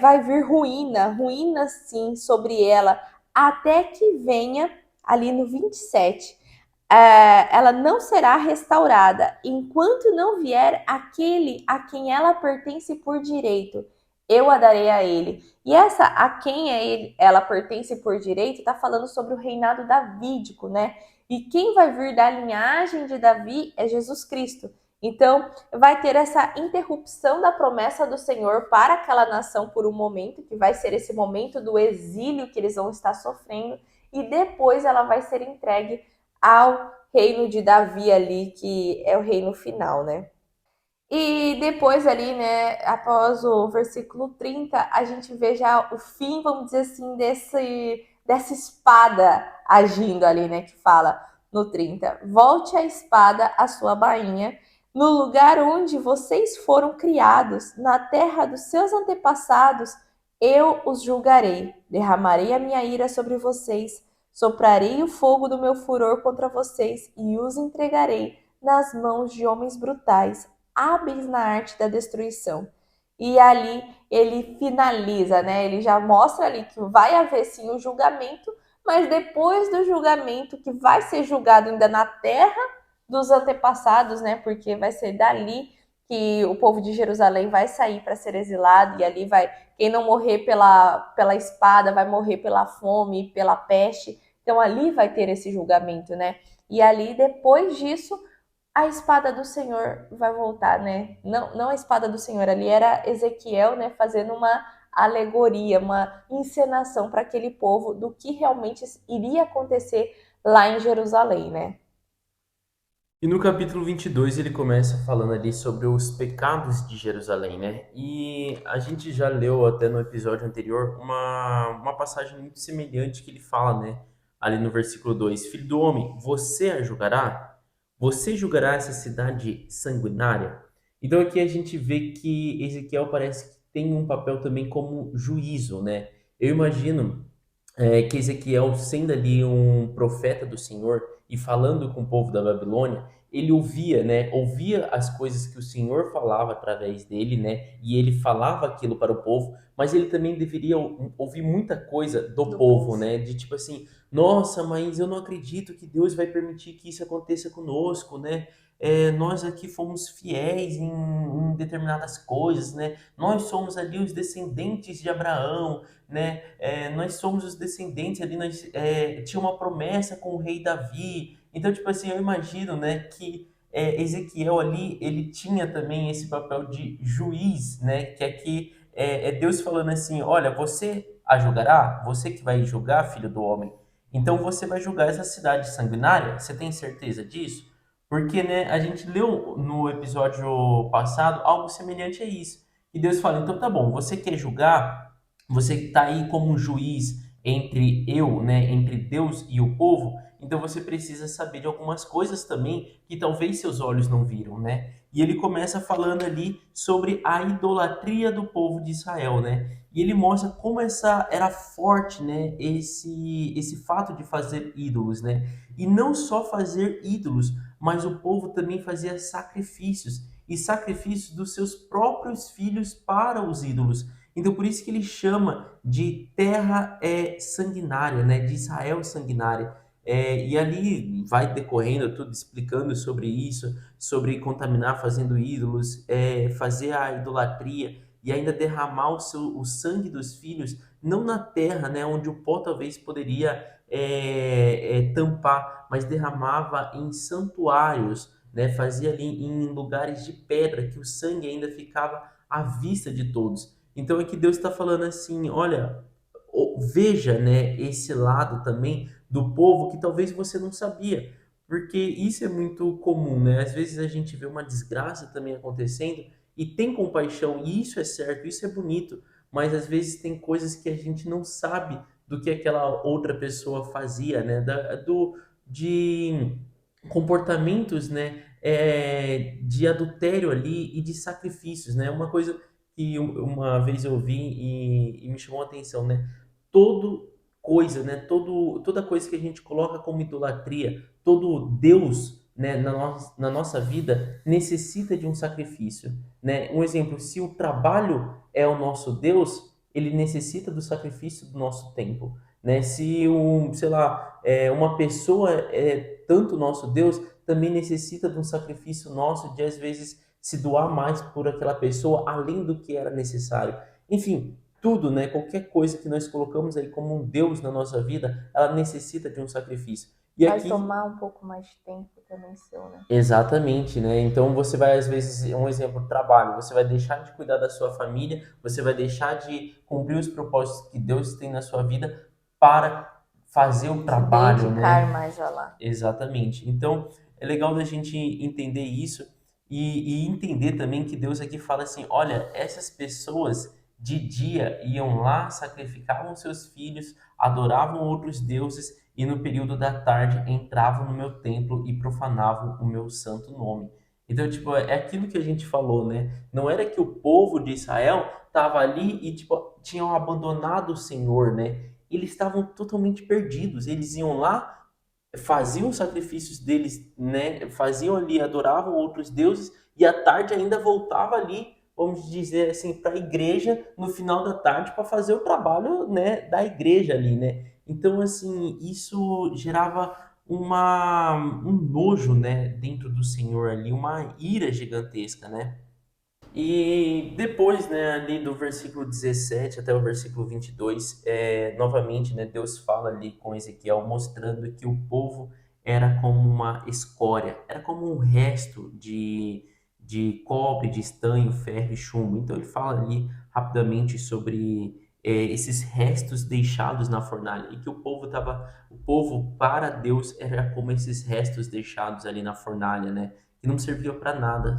vai vir ruína, ruína sim sobre ela, até que venha ali no 27. Ela não será restaurada enquanto não vier aquele a quem ela pertence por direito. Eu a darei a ele. E essa a quem ela pertence por direito está falando sobre o reinado davídico, né? E quem vai vir da linhagem de Davi é Jesus Cristo. Então, vai ter essa interrupção da promessa do Senhor para aquela nação por um momento, que vai ser esse momento do exílio que eles vão estar sofrendo, e depois ela vai ser entregue ao reino de Davi ali, que é o reino final, né? E depois ali, né, após o versículo 30, a gente vê já o fim, vamos dizer assim, dessa espada agindo ali, né, que fala no 30. Volte a espada à sua bainha, no lugar onde vocês foram criados, na terra dos seus antepassados, eu os julgarei. Derramarei a minha ira sobre vocês, soprarei o fogo do meu furor contra vocês e os entregarei nas mãos de homens brutais, hábeis na arte da destruição. E ali ele finaliza, né? Ele já mostra ali que vai haver sim o julgamento, mas depois do julgamento, que vai ser julgado ainda na terra dos antepassados, né? Porque vai ser dali que o povo de Jerusalém vai sair para ser exilado, e ali vai, quem não morrer pela espada vai morrer pela fome, pela peste. Então ali vai ter esse julgamento, né? E ali depois disso a espada do Senhor vai voltar, né? Não a espada do Senhor, ali era Ezequiel, né, fazendo uma alegoria, uma encenação para aquele povo do que realmente iria acontecer lá em Jerusalém, né? E no capítulo 22 ele começa falando ali sobre os pecados de Jerusalém, né? E a gente já leu até no episódio anterior uma passagem muito semelhante que ele fala, né? Ali no versículo 2: Filho do homem, você a julgará? Você julgará essa cidade sanguinária? Então aqui a gente vê que Ezequiel parece que tem um papel também como juízo, né? Eu imagino que Ezequiel, sendo ali um profeta do Senhor e falando com o povo da Babilônia, ele ouvia, né? Ouvia as coisas que o Senhor falava através dele, né? E ele falava aquilo para o povo, mas ele também deveria ouvir muita coisa do povo, né? De tipo assim, nossa, mas eu não acredito que Deus vai permitir que isso aconteça conosco, né? Nós aqui fomos fiéis em determinadas coisas, né? Nós somos ali os descendentes de Abraão, né? Nós somos os descendentes ali, tinha uma promessa com o rei Davi. Então, tipo assim, eu imagino, né, que Ezequiel ali, ele tinha também esse papel de juiz, né? Que aqui é Deus falando assim, olha, você a julgará? Você que vai julgar, filho do homem? Então você vai julgar essa cidade sanguinária? Você tem certeza disso? Porque, né, a gente leu no episódio passado algo semelhante a isso. E Deus fala, então tá bom, você quer julgar? Você está aí como um juiz entre Deus e o povo, então você precisa saber de algumas coisas também que talvez seus olhos não viram, né? E ele começa falando ali sobre a idolatria do povo de Israel, né? E ele mostra como essa era forte, né? Esse fato de fazer ídolos, né? E não só fazer ídolos, mas o povo também fazia sacrifícios e sacrifícios dos seus próprios filhos para os ídolos. Então por isso que ele chama de terra sanguinária, né? De Israel sanguinária. E ali vai decorrendo tudo explicando sobre isso, sobre contaminar fazendo ídolos, fazer a idolatria e ainda derramar o sangue dos filhos, não na terra, né, onde o pó talvez poderia tampar, mas derramava em santuários, né, fazia ali em lugares de pedra, que o sangue ainda ficava à vista de todos. Então é que Deus está falando assim, olha, veja, né, esse lado também do povo que talvez você não sabia, porque isso é muito comum, né? Às vezes a gente vê uma desgraça também acontecendo e tem compaixão, e isso é certo, isso é bonito, mas às vezes tem coisas que a gente não sabe do que aquela outra pessoa fazia, né? De comportamentos, né? De adultério ali e de sacrifícios, né? Uma coisa que uma vez eu vi e me chamou a atenção, né? Todo coisa, né? Toda coisa que a gente coloca como idolatria, todo Deus, né? Na nossa vida necessita de um sacrifício, né? Um exemplo, se o trabalho é o nosso Deus, ele necessita do sacrifício do nosso tempo, né? Se sei lá, uma pessoa é tanto nosso Deus, também necessita de um sacrifício nosso de às vezes se doar mais por aquela pessoa além do que era necessário. Enfim, tudo, né? Qualquer coisa que nós colocamos aí como um Deus na nossa vida, ela necessita de um sacrifício. E Vai aqui tomar um pouco mais de tempo também seu, né? exatamente, né? Então você vai, às vezes, um exemplo, trabalho, você vai deixar de cuidar da sua família, você vai deixar de cumprir os propósitos que Deus tem na sua vida para fazer o Se trabalho, dedicar né? mais a lá. Exatamente. Então é legal da gente entender isso e entender também que Deus aqui fala assim: olha, essas pessoas de dia iam lá, sacrificavam seus filhos, adoravam outros deuses e no período da tarde entravam no meu templo e profanavam o meu santo nome. Então, tipo, é aquilo que a gente falou, né? Não era que o povo de Israel estava ali e, tipo, tinham abandonado o Senhor, né? Eles estavam totalmente perdidos. Eles iam lá, faziam os sacrifícios deles, né? Faziam ali, adoravam outros deuses e à tarde ainda voltava ali, vamos dizer assim, para a igreja no final da tarde para fazer o trabalho, né, da igreja ali, né? Então, assim, isso gerava um nojo, né, dentro do Senhor ali, uma ira gigantesca, né? E depois, né, ali do versículo 17 até o versículo 22, novamente, né, Deus fala ali com Ezequiel, mostrando que o povo era como uma escória, era como um resto de cobre, de estanho, ferro e chumbo. Então ele fala ali rapidamente sobre esses restos deixados na fornalha e que o povo para Deus era como esses restos deixados ali na fornalha, né? Que não servia para nada,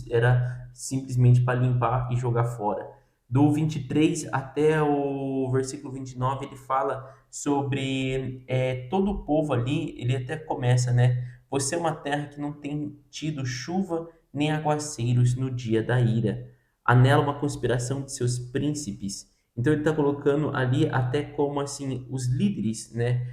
era simplesmente para limpar e jogar fora. Do 23 até o versículo 29, ele fala sobre todo o povo ali, ele até começa, né? Você é uma terra que não tem tido chuva nem aguaceiros no dia da ira. Há nela uma conspiração de seus príncipes. Então ele está colocando ali até como assim os líderes, né?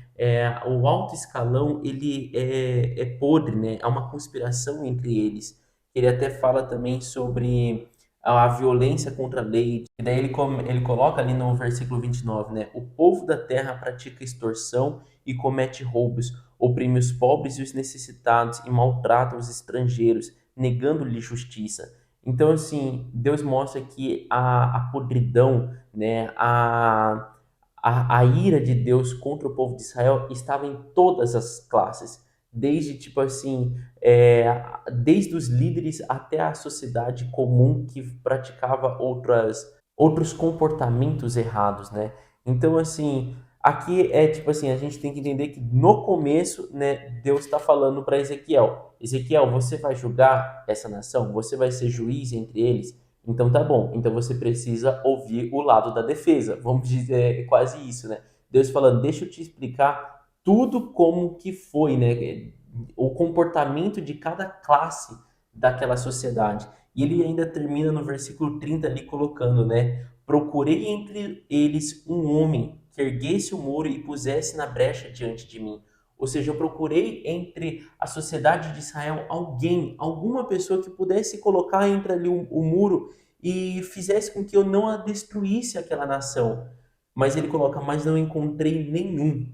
O alto escalão ele é podre, né? Há uma conspiração entre eles. Ele até fala também sobre a violência contra a lei. E daí ele coloca ali no versículo 29, né? O povo da terra pratica extorsão e comete roubos, oprime os pobres e os necessitados e maltrata os estrangeiros, negando-lhe justiça. Então, assim, Deus mostra que a podridão, né? A ira de Deus contra o povo de Israel estava em todas as classes, desde tipo assim, desde os líderes até a sociedade comum que praticava outros comportamentos errados, né? Então assim, aqui é tipo assim, a gente tem que entender que no começo, né, Deus está falando para Ezequiel, Ezequiel, você vai julgar essa nação, você vai ser juiz entre eles. Então tá bom, então você precisa ouvir o lado da defesa, vamos dizer quase isso, né? Deus falando, deixa eu te explicar tudo como que foi, né? O comportamento de cada classe daquela sociedade. E ele ainda termina no versículo 30 ali colocando, né? Procurei entre eles um homem que erguesse o muro e pusesse na brecha diante de mim. Ou seja, eu procurei entre a sociedade de Israel alguém, alguma pessoa que pudesse colocar entre ali o muro e fizesse com que eu não a destruísse aquela nação. Mas ele coloca, mas não encontrei nenhum.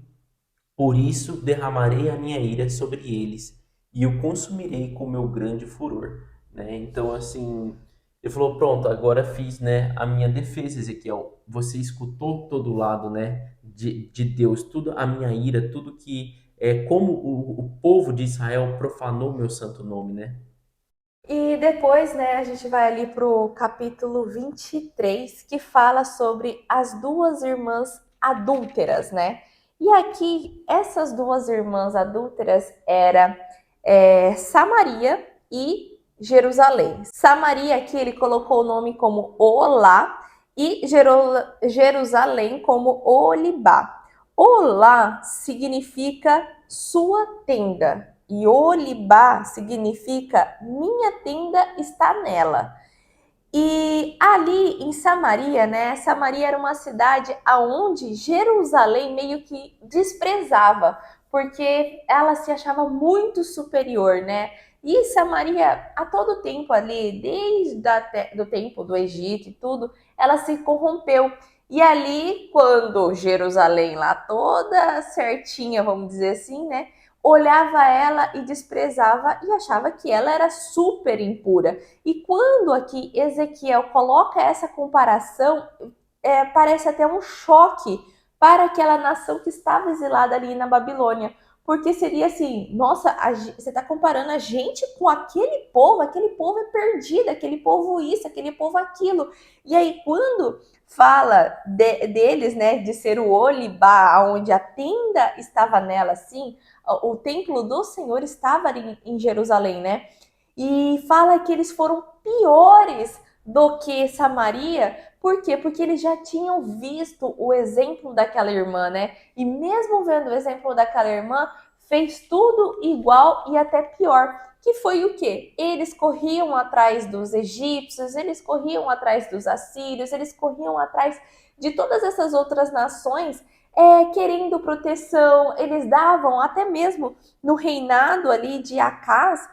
Por isso derramarei a minha ira sobre eles e o consumirei com meu grande furor, né? Então, assim, ele falou, pronto, agora fiz, né, a minha defesa, Ezequiel. Você escutou todo lado, né, de Deus, tudo a minha ira, tudo que é como o povo de Israel profanou meu santo nome, né? E depois, né, a gente vai ali pro capítulo 23, que fala sobre as duas irmãs adúlteras, né? E aqui, essas duas irmãs adúlteras era Samaria e Jerusalém. Samaria aqui ele colocou o nome como Olá e Jerusalém como Olibá. Olá significa sua tenda e Olibá significa minha tenda está nela. E ali em Samaria, né? Samaria era uma cidade aonde Jerusalém meio que desprezava, porque ela se achava muito superior, né? E Samaria, a todo tempo ali, desde do tempo do Egito e tudo, ela se corrompeu. E ali, quando Jerusalém lá toda certinha, vamos dizer assim, né? Olhava ela e desprezava e achava que ela era super impura. E quando aqui Ezequiel coloca essa comparação, parece até um choque para aquela nação que estava exilada ali na Babilônia. Porque seria assim, nossa, você está comparando a gente com aquele povo é perdido, aquele povo isso, aquele povo aquilo. E aí, quando fala deles, né, de ser o Olibá, onde a tenda estava nela, assim, o templo do Senhor estava ali em Jerusalém, né? E fala que eles foram piores do que Samaria. Por quê? Porque eles já tinham visto o exemplo daquela irmã, né? E mesmo vendo o exemplo daquela irmã, fez tudo igual e até pior. Que foi o quê? Eles corriam atrás dos egípcios, eles corriam atrás dos assírios, eles corriam atrás de todas essas outras nações querendo proteção. Eles davam até mesmo no reinado ali de Acaz,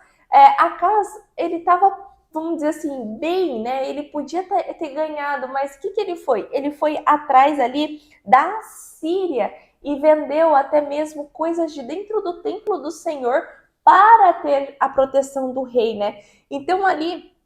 Acaz, ele estava, vamos dizer assim, bem, né? Ele podia ter ganhado, mas o que ele foi? Ele foi atrás ali da Síria e vendeu até mesmo coisas de dentro do templo do Senhor para ter a proteção do rei, né? Então ali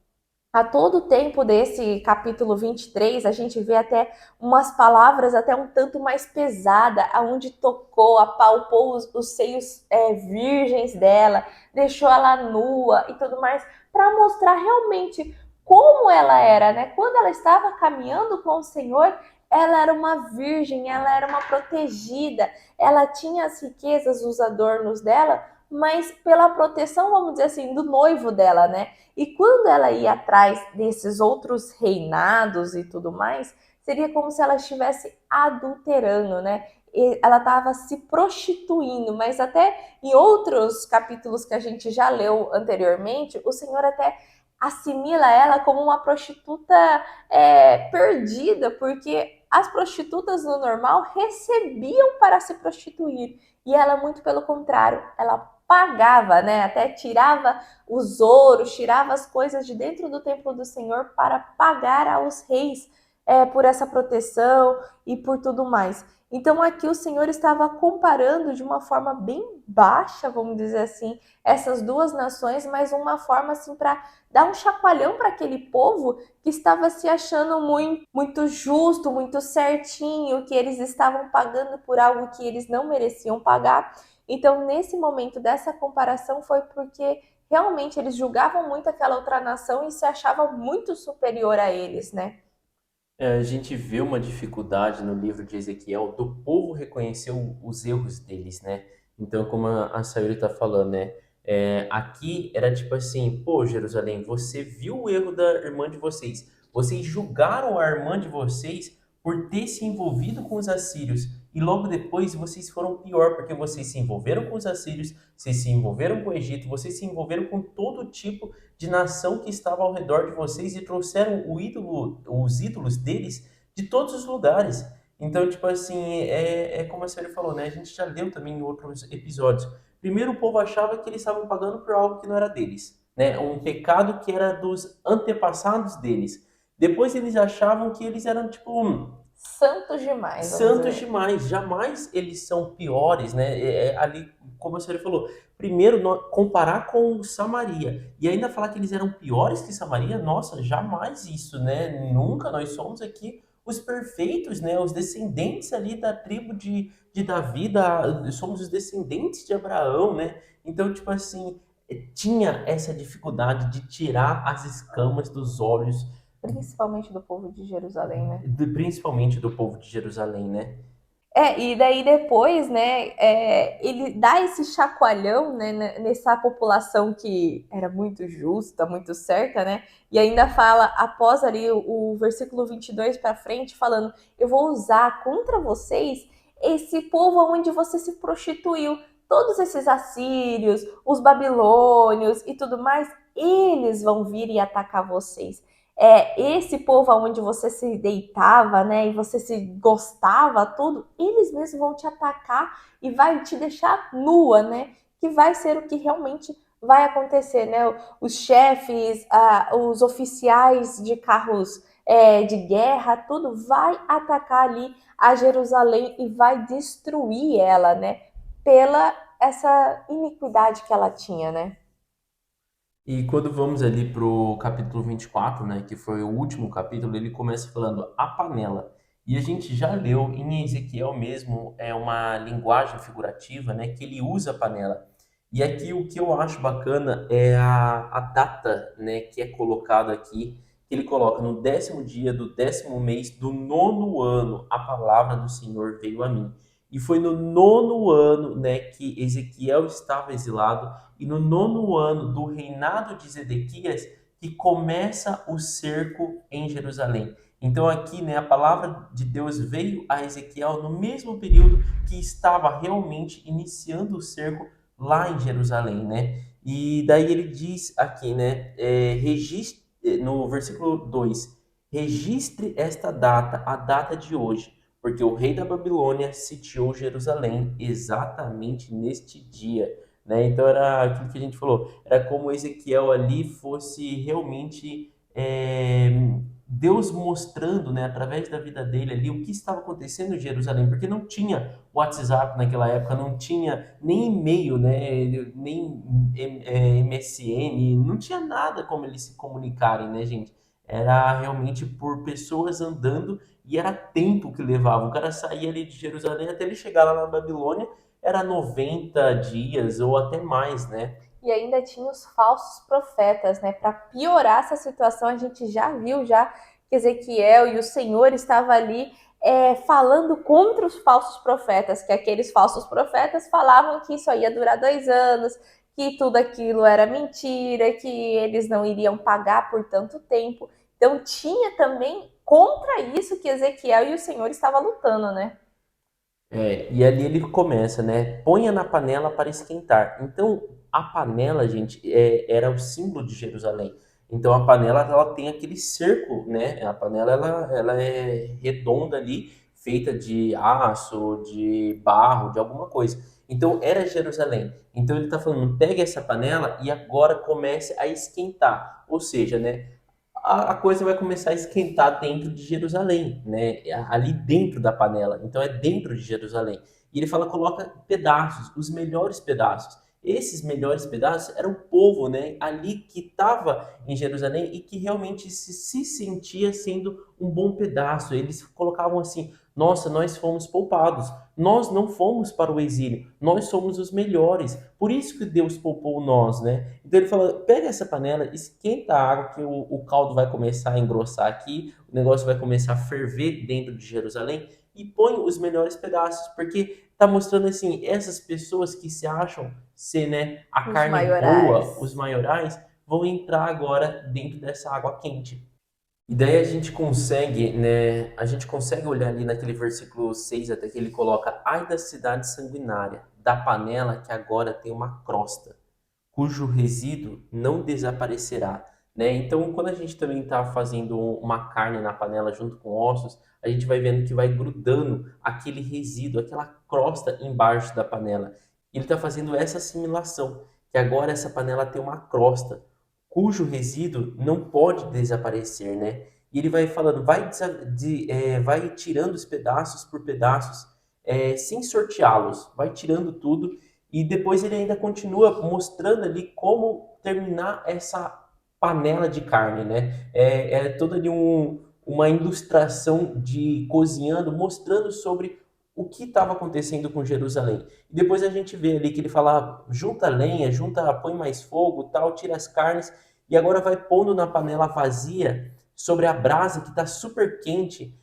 a todo tempo desse capítulo 23, a gente vê até umas palavras até um tanto mais pesada, aonde tocou, apalpou os seios virgens dela, deixou ela nua e tudo mais, para mostrar realmente como ela era, né? Quando ela estava caminhando com o Senhor, ela era uma virgem, ela era uma protegida, ela tinha as riquezas, os adornos dela, mas pela proteção, vamos dizer assim, do noivo dela, né? E quando ela ia atrás desses outros reinados e tudo mais, seria como se ela estivesse adulterando, né? E ela estava se prostituindo, mas até em outros capítulos que a gente já leu anteriormente, o Senhor até assimila ela como uma prostituta perdida, porque as prostitutas no normal recebiam para se prostituir e ela muito pelo contrário, ela pagava, né? Até tirava os ouros, tirava as coisas de dentro do templo do Senhor para pagar aos reis por essa proteção e por tudo mais. Então aqui o Senhor estava comparando de uma forma bem baixa, vamos dizer assim, essas duas nações, mas uma forma assim para dar um chacoalhão para aquele povo que estava se achando muito, muito justo, muito certinho, que eles estavam pagando por algo que eles não mereciam pagar. Então, nesse momento dessa comparação, foi porque realmente eles julgavam muito aquela outra nação e se achavam muito superior a eles, né? A gente vê uma dificuldade no livro de Ezequiel do povo reconhecer os erros deles, né? Então, como a Sayuri está falando, né? Aqui era tipo assim, pô, Jerusalém, você viu o erro da irmã de vocês. Vocês julgaram a irmã de vocês por ter se envolvido com os assírios. e logo depois vocês foram pior, porque vocês se envolveram com os assírios, vocês se envolveram com o Egito, vocês se envolveram com todo tipo de nação que estava ao redor de vocês e trouxeram os ídolos deles de todos os lugares. Então, tipo assim, é como a senhora falou, né? A gente já leu também em outros episódios. Primeiro, o povo achava que eles estavam pagando por algo que não era deles, né? Um pecado que era dos antepassados deles. Depois eles achavam que eles eram, tipo, Santos demais, vamos santos dizer. demais. Jamais eles são piores, né? Ali, como a senhora falou, primeiro comparar com Samaria e ainda falar que eles eram piores que Samaria, nossa, jamais isso, né? Nunca. Nós somos aqui os perfeitos, né? Os descendentes ali da tribo de Davi, somos os descendentes de Abraão, né? Então, tipo assim, tinha essa dificuldade de tirar as escamas dos olhos, Principalmente do povo de Jerusalém, né? principalmente do povo de Jerusalém, né? E daí depois, né, ele dá esse chacoalhão, né, nessa população que era muito justa, muito certa, né, e ainda fala, após ali o versículo 22 para frente, falando, eu vou usar contra vocês esse povo onde você se prostituiu, todos esses assírios, os babilônios e tudo mais, eles vão vir e atacar vocês. Esse povo onde você se deitava, né, e você se gostava, tudo, eles mesmos vão te atacar e vai te deixar nua, né, que vai ser o que realmente vai acontecer, né, os chefes, os oficiais de carros de guerra, tudo vai atacar ali a Jerusalém e vai destruir ela, né, pela essa iniquidade que ela tinha, né. E quando vamos ali pro capítulo 24, né, que foi o último capítulo, ele começa falando a panela. E a gente já leu em Ezequiel mesmo, é uma linguagem figurativa, né, que ele usa a panela. E aqui o que eu acho bacana é a data, né, que é colocada aqui, que ele coloca no 10º dia do 10º mês do 9º ano, a palavra do Senhor veio a mim. E foi no 9º ano, né, que Ezequiel estava exilado, e no 9º ano do reinado de Zedequias que começa o cerco em Jerusalém. Então aqui, né, a palavra de Deus veio a Ezequiel no mesmo período que estava realmente iniciando o cerco lá em Jerusalém, né? E daí ele diz aqui, né, registre, no versículo 2, registre esta data, a data de hoje, porque o rei da Babilônia sitiou Jerusalém exatamente neste dia, né? Então era aquilo que a gente falou, era como Ezequiel ali fosse realmente Deus mostrando, né, através da vida dele ali o que estava acontecendo em Jerusalém, porque não tinha WhatsApp naquela época, não tinha nem e-mail, né, nem MSN, não tinha nada como eles se comunicarem, né, gente? Era realmente por pessoas andando e era tempo que levava. O cara saía ali de Jerusalém até ele chegar lá na Babilônia, era 90 dias ou até mais, né? E ainda tinha os falsos profetas, né? Para piorar essa situação, a gente já viu já que Ezequiel e o Senhor estava ali falando contra os falsos profetas, que aqueles falsos profetas falavam que isso ia durar 2 anos, que tudo aquilo era mentira, que eles não iriam pagar por tanto tempo. Então tinha também contra isso que Ezequiel e o Senhor estavam lutando, né? E ali ele começa, né? Ponha na panela para esquentar. Então, a panela, gente, era o símbolo de Jerusalém. Então, a panela, ela tem aquele cerco, né? A panela, ela é redonda ali, feita de aço, de barro, de alguma coisa. Então, era Jerusalém. Então, ele está falando, pegue essa panela e agora comece a esquentar. Ou seja, né? A coisa vai começar a esquentar dentro de Jerusalém, né? Ali dentro da panela. Então é dentro de Jerusalém. E ele fala, coloca pedaços, os melhores pedaços. Esses melhores pedaços eram o povo, né? Ali que estava em Jerusalém e que realmente se sentia sendo um bom pedaço. Eles colocavam assim: nossa, nós fomos poupados. Nós não fomos para o exílio. Nós somos os melhores. Por isso que Deus poupou nós, né? Então ele fala: pega essa panela, esquenta a água, que o caldo vai começar a engrossar aqui, o negócio vai começar a ferver dentro de Jerusalém, e põe os melhores pedaços, porque tá mostrando assim, essas pessoas que se acham ser, né, a Os carne maiorais. boa, os maiorais, vão entrar agora dentro dessa água quente. E daí a gente consegue, né? A gente consegue olhar ali naquele versículo 6 até que ele coloca: Ai da cidade sanguinária, da panela que agora tem uma crosta, cujo resíduo não desaparecerá, né? Então, quando a gente também está fazendo uma carne na panela junto com ossos, a gente vai vendo que vai grudando aquele resíduo, aquela crosta embaixo da panela. Ele está fazendo essa assimilação, que agora essa panela tem uma crosta, cujo resíduo não pode desaparecer, né? E ele vai falando, vai tirando os pedaços por pedaços, sem sorteá-los, vai tirando tudo e depois ele ainda continua mostrando ali como terminar essa panela de carne, né? É toda ali uma ilustração de cozinhando, mostrando sobre o que estava acontecendo com Jerusalém. E depois a gente vê ali que ele fala, junta lenha, junta, põe mais fogo, tal, tira as carnes, e agora vai pondo na panela vazia sobre a brasa que está super quente,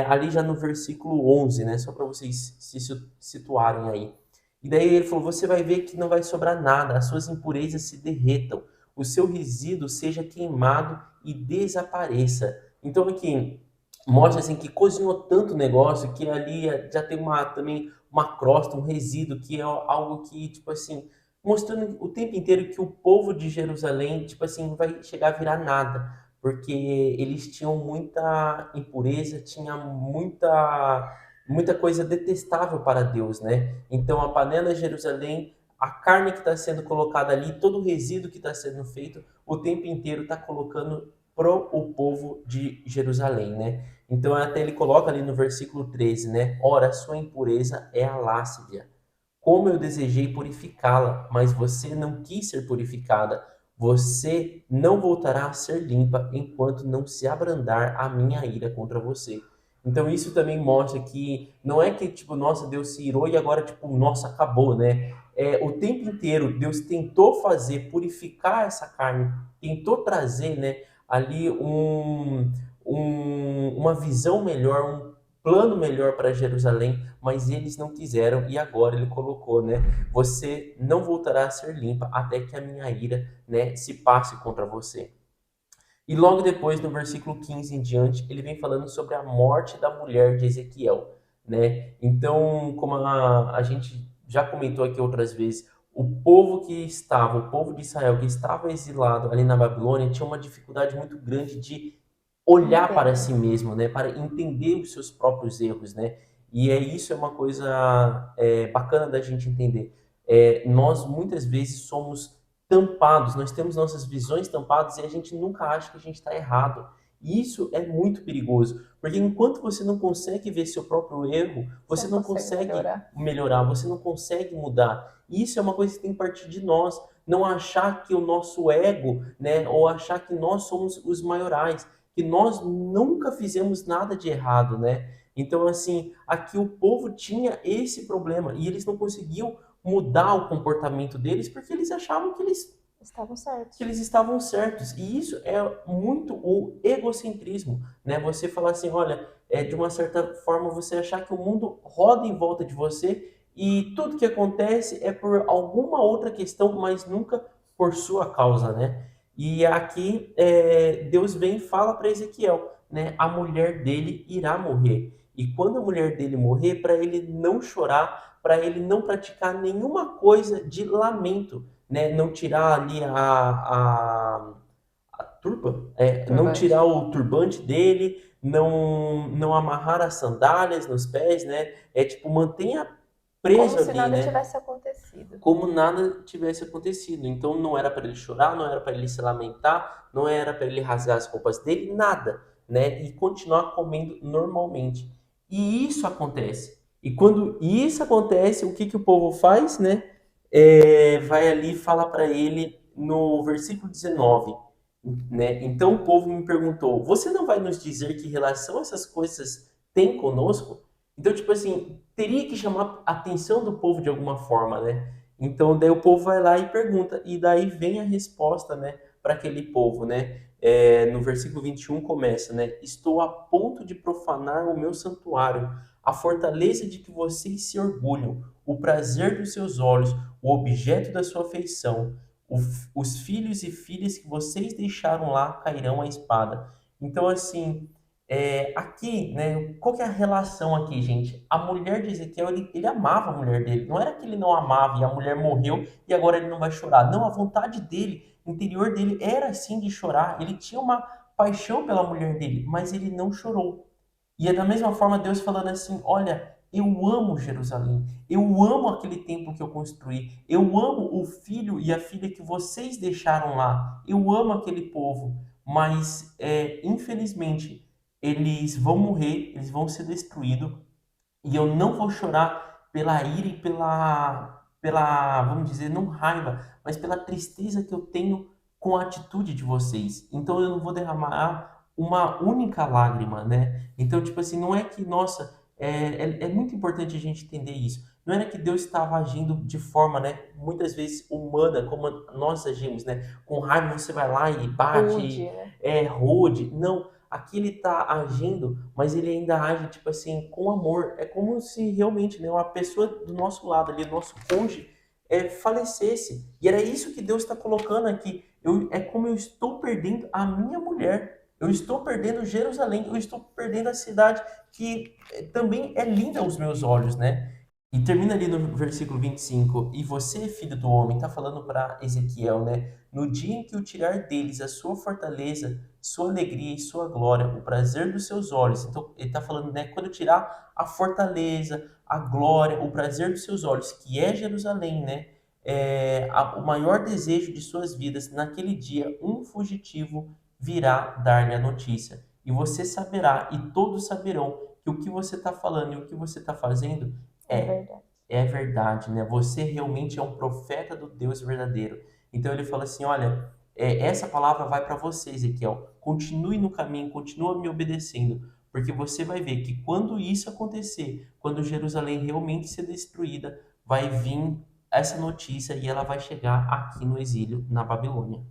ali já no versículo 11, né? Só para vocês se situarem aí. E daí ele falou: você vai ver que não vai sobrar nada, as suas impurezas se derretam, o seu resíduo seja queimado e desapareça. Então aqui mostra assim que cozinhou tanto negócio que ali já tem também uma crosta, um resíduo que é algo que tipo assim mostrando o tempo inteiro que o povo de Jerusalém tipo assim vai chegar a virar nada, porque eles tinham muita impureza, tinha muita coisa detestável para Deus, né? Então a panela de Jerusalém, a carne que está sendo colocada ali, todo o resíduo que está sendo feito, o tempo inteiro está colocando pro o povo de Jerusalém, né? Então até ele coloca ali no versículo 13, né? Ora, sua impureza é a lascívia. Como eu desejei purificá-la, mas você não quis ser purificada. Você não voltará a ser limpa enquanto não se abrandar a minha ira contra você. Então isso também mostra que não é que tipo, nossa, Deus se irou e agora tipo, nossa, acabou, né? O tempo inteiro Deus tentou fazer purificar essa carne, tentou trazer, né, ali uma visão melhor, um plano melhor para Jerusalém, mas eles não quiseram e agora ele colocou, né? Você não voltará a ser limpa até que a minha ira, né, se passe contra você. E logo depois, no versículo 15 em diante, ele vem falando sobre a morte da mulher de Ezequiel, né? Então, como a gente já comentou aqui outras vezes, o povo de Israel que estava exilado ali na Babilônia, tinha uma dificuldade muito grande de olhar para Entendo. si mesmo, né? Para entender os seus próprios erros, né? E isso é uma coisa bacana da gente entender. Nós muitas vezes somos tampados, nós temos nossas visões tampadas e a gente nunca acha que a gente está errado. E isso é muito perigoso, porque enquanto você não consegue ver seu próprio erro, Você você não não consegue consegue melhorar. melhorar, você não consegue mudar. E isso é uma coisa que tem que partir de nós, não achar que o nosso ego, né, ou achar que nós somos os maiorais, que nós nunca fizemos nada de errado, né? Então, assim, aqui o povo tinha esse problema e eles não conseguiam mudar o comportamento deles porque eles achavam Estavam que certos. eles estavam certos. E isso é muito o egocentrismo, né? Você falar assim, olha, de uma certa forma você achar que o mundo roda em volta de você e tudo que acontece é por alguma outra questão, mas nunca por sua causa, né? E aqui Deus vem e fala para Ezequiel, né? A mulher dele irá morrer. E quando a mulher dele morrer, para ele não chorar, para ele não praticar nenhuma coisa de lamento, né? Não tirar ali a turba, não Turbante. tirar o turbante dele, não amarrar as sandálias nos pés, né? Tipo, mantenha Como preso se ali, nada né? tivesse acontecido. Como nada tivesse acontecido. Então não era para ele chorar, não era para ele se lamentar, não era para ele rasgar as roupas dele, nada, né? E continuar comendo normalmente. E isso acontece. E quando isso acontece, o que que o povo faz, né? Vai ali e fala para ele no versículo 19, né? Então o povo me perguntou: Você não vai nos dizer que relação essas coisas tem conosco? Então, tipo assim, teria que chamar a atenção do povo de alguma forma, né? Então, daí o povo vai lá e pergunta, e daí vem a resposta, né, para aquele povo, né? No versículo 21 começa, né? Estou a ponto de profanar o meu santuário, a fortaleza de que vocês se orgulham, o prazer dos seus olhos, o objeto da sua afeição. Os filhos e filhas que vocês deixaram lá cairão à espada. Então, assim, aqui, né, qual que é a relação aqui, gente? A mulher de Ezequiel, ele amava a mulher dele. Não era que ele não amava e a mulher morreu e agora ele não vai chorar. Não, a vontade dele, interior dele, era sim de chorar. Ele tinha uma paixão pela mulher dele, mas ele não chorou. E é da mesma forma Deus falando assim: olha, eu amo Jerusalém, eu amo aquele templo que eu construí, eu amo o filho e a filha que vocês deixaram lá, eu amo aquele povo, mas infelizmente eles vão morrer, eles vão ser destruídos e eu não vou chorar pela ira e vamos dizer, não raiva, mas pela tristeza que eu tenho com a atitude de vocês. Então eu não vou derramar uma única lágrima, né? Então, tipo assim, não é que, nossa, é muito importante a gente entender isso. Não era que Deus estava agindo de forma, né, muitas vezes humana, como nós agimos, né? Com raiva você vai lá e Rude, bate, né? rude. Não, aqui ele está agindo, mas ele ainda age, tipo assim, com amor. É como se realmente, né, uma pessoa do nosso lado ali, nosso cônjuge, falecesse. E era isso que Deus está colocando aqui. É como eu estou perdendo a minha mulher. Eu estou perdendo Jerusalém. Eu estou perdendo a cidade que também é linda aos meus olhos, né? E termina ali no versículo 25. E você, filho do homem, está falando para Ezequiel, né? No dia em que eu tirar deles a sua fortaleza, sua alegria e sua glória, o prazer dos seus olhos. Então, ele está falando, né? Quando eu tirar a fortaleza, a glória, o prazer dos seus olhos, que é Jerusalém, né? O maior desejo de suas vidas, naquele dia, um fugitivo virá dar-lhe a notícia. E você saberá, e todos saberão, que o que você está falando e o que você está fazendo É é, verdade. é verdade, né? Você realmente é um profeta do Deus verdadeiro. Então ele fala assim: olha, essa palavra vai para você, Ezequiel. Continue no caminho, continue me obedecendo, porque você vai ver que quando isso acontecer, quando Jerusalém realmente ser destruída, vai vir essa notícia e ela vai chegar aqui no exílio, na Babilônia.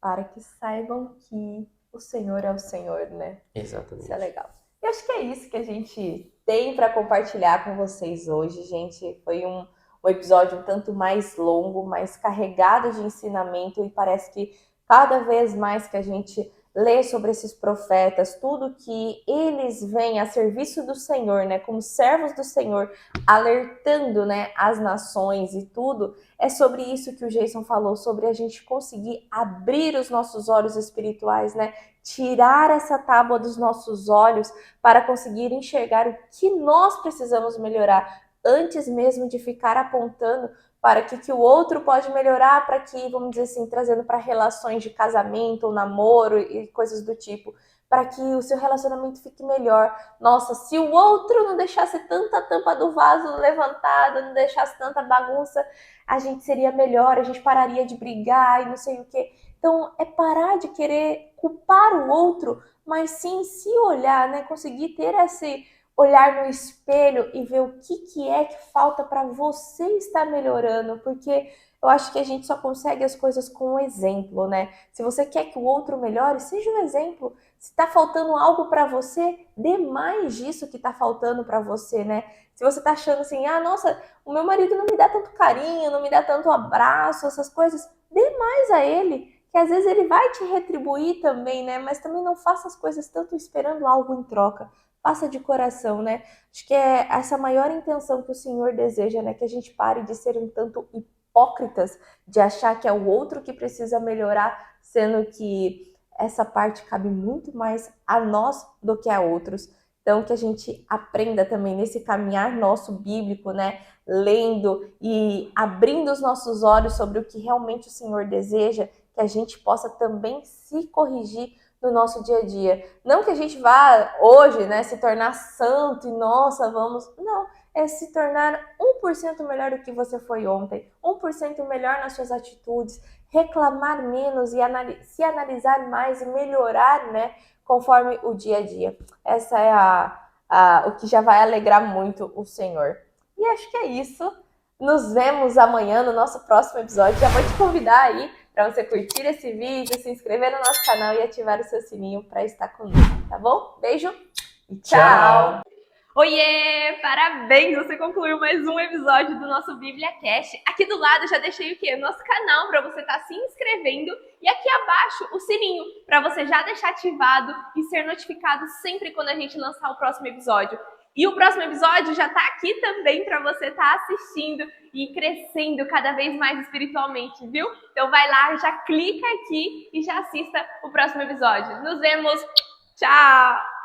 Para que saibam que o Senhor é o Senhor, né? Isso é Exatamente. legal. E acho que é isso que a gente tem para compartilhar com vocês hoje, gente. Foi um episódio um tanto mais longo, mais carregado de ensinamento, e parece que cada vez mais que a gente lê sobre esses profetas, tudo que eles vêm a serviço do Senhor, né, como servos do Senhor, alertando, né, as nações e tudo, é sobre isso que o Jason falou, sobre a gente conseguir abrir os nossos olhos espirituais, né? Tirar essa tábua dos nossos olhos para conseguir enxergar o que nós precisamos melhorar antes mesmo de ficar apontando para que o outro pode melhorar, para que, vamos dizer assim, trazendo para relações de casamento ou namoro e coisas do tipo, para que o seu relacionamento fique melhor. Nossa, se o outro não deixasse tanta tampa do vaso levantada, não deixasse tanta bagunça, a gente seria melhor, a gente pararia de brigar e não sei o quê. Então, é parar de querer culpar o outro, mas sim se olhar, né? Conseguir ter esse olhar no espelho e ver o que é que falta para você estar melhorando, porque eu acho que a gente só consegue as coisas com o exemplo, né? Se você quer que o outro melhore, seja um exemplo. Se está faltando algo para você, dê mais disso que está faltando para você, né? Se você está achando assim, ah, nossa, o meu marido não me dá tanto carinho, não me dá tanto abraço, essas coisas, dê mais a ele, que às vezes ele vai te retribuir também, né? Mas também não faça as coisas tanto esperando algo em troca. Faça de coração, né? Acho que é essa maior intenção que o Senhor deseja, né? Que a gente pare de ser um tanto hipócritas, de achar que é o outro que precisa melhorar, sendo que essa parte cabe muito mais a nós do que a outros. Então, que a gente aprenda também nesse caminhar nosso bíblico, né? Lendo e abrindo os nossos olhos sobre o que realmente o Senhor deseja, que a gente possa também se corrigir no nosso dia a dia. Não que a gente vá hoje, né, se tornar santo e nossa, vamos. Não, é se tornar 1% melhor do que você foi ontem, 1% melhor nas suas atitudes, reclamar menos e se analisar mais e melhorar, né, conforme o dia a dia. Essa é o que já vai alegrar muito o Senhor. E acho que é isso. Nos vemos amanhã no nosso próximo episódio. Já vou te convidar aí para você curtir esse vídeo, se inscrever no nosso canal e ativar o seu sininho para estar conosco, tá bom? Beijo e tchau! Tchau! Oiê! Parabéns! Você concluiu mais um episódio do nosso BíbliaCast. Aqui do lado já deixei o quê? O nosso canal para você estar se inscrevendo e aqui abaixo o sininho para você já deixar ativado e ser notificado sempre quando a gente lançar o próximo episódio. E o próximo episódio já está aqui também para você estar assistindo e crescendo cada vez mais espiritualmente, viu? Então vai lá, já clica aqui e já assista o próximo episódio. Nos vemos! Tchau!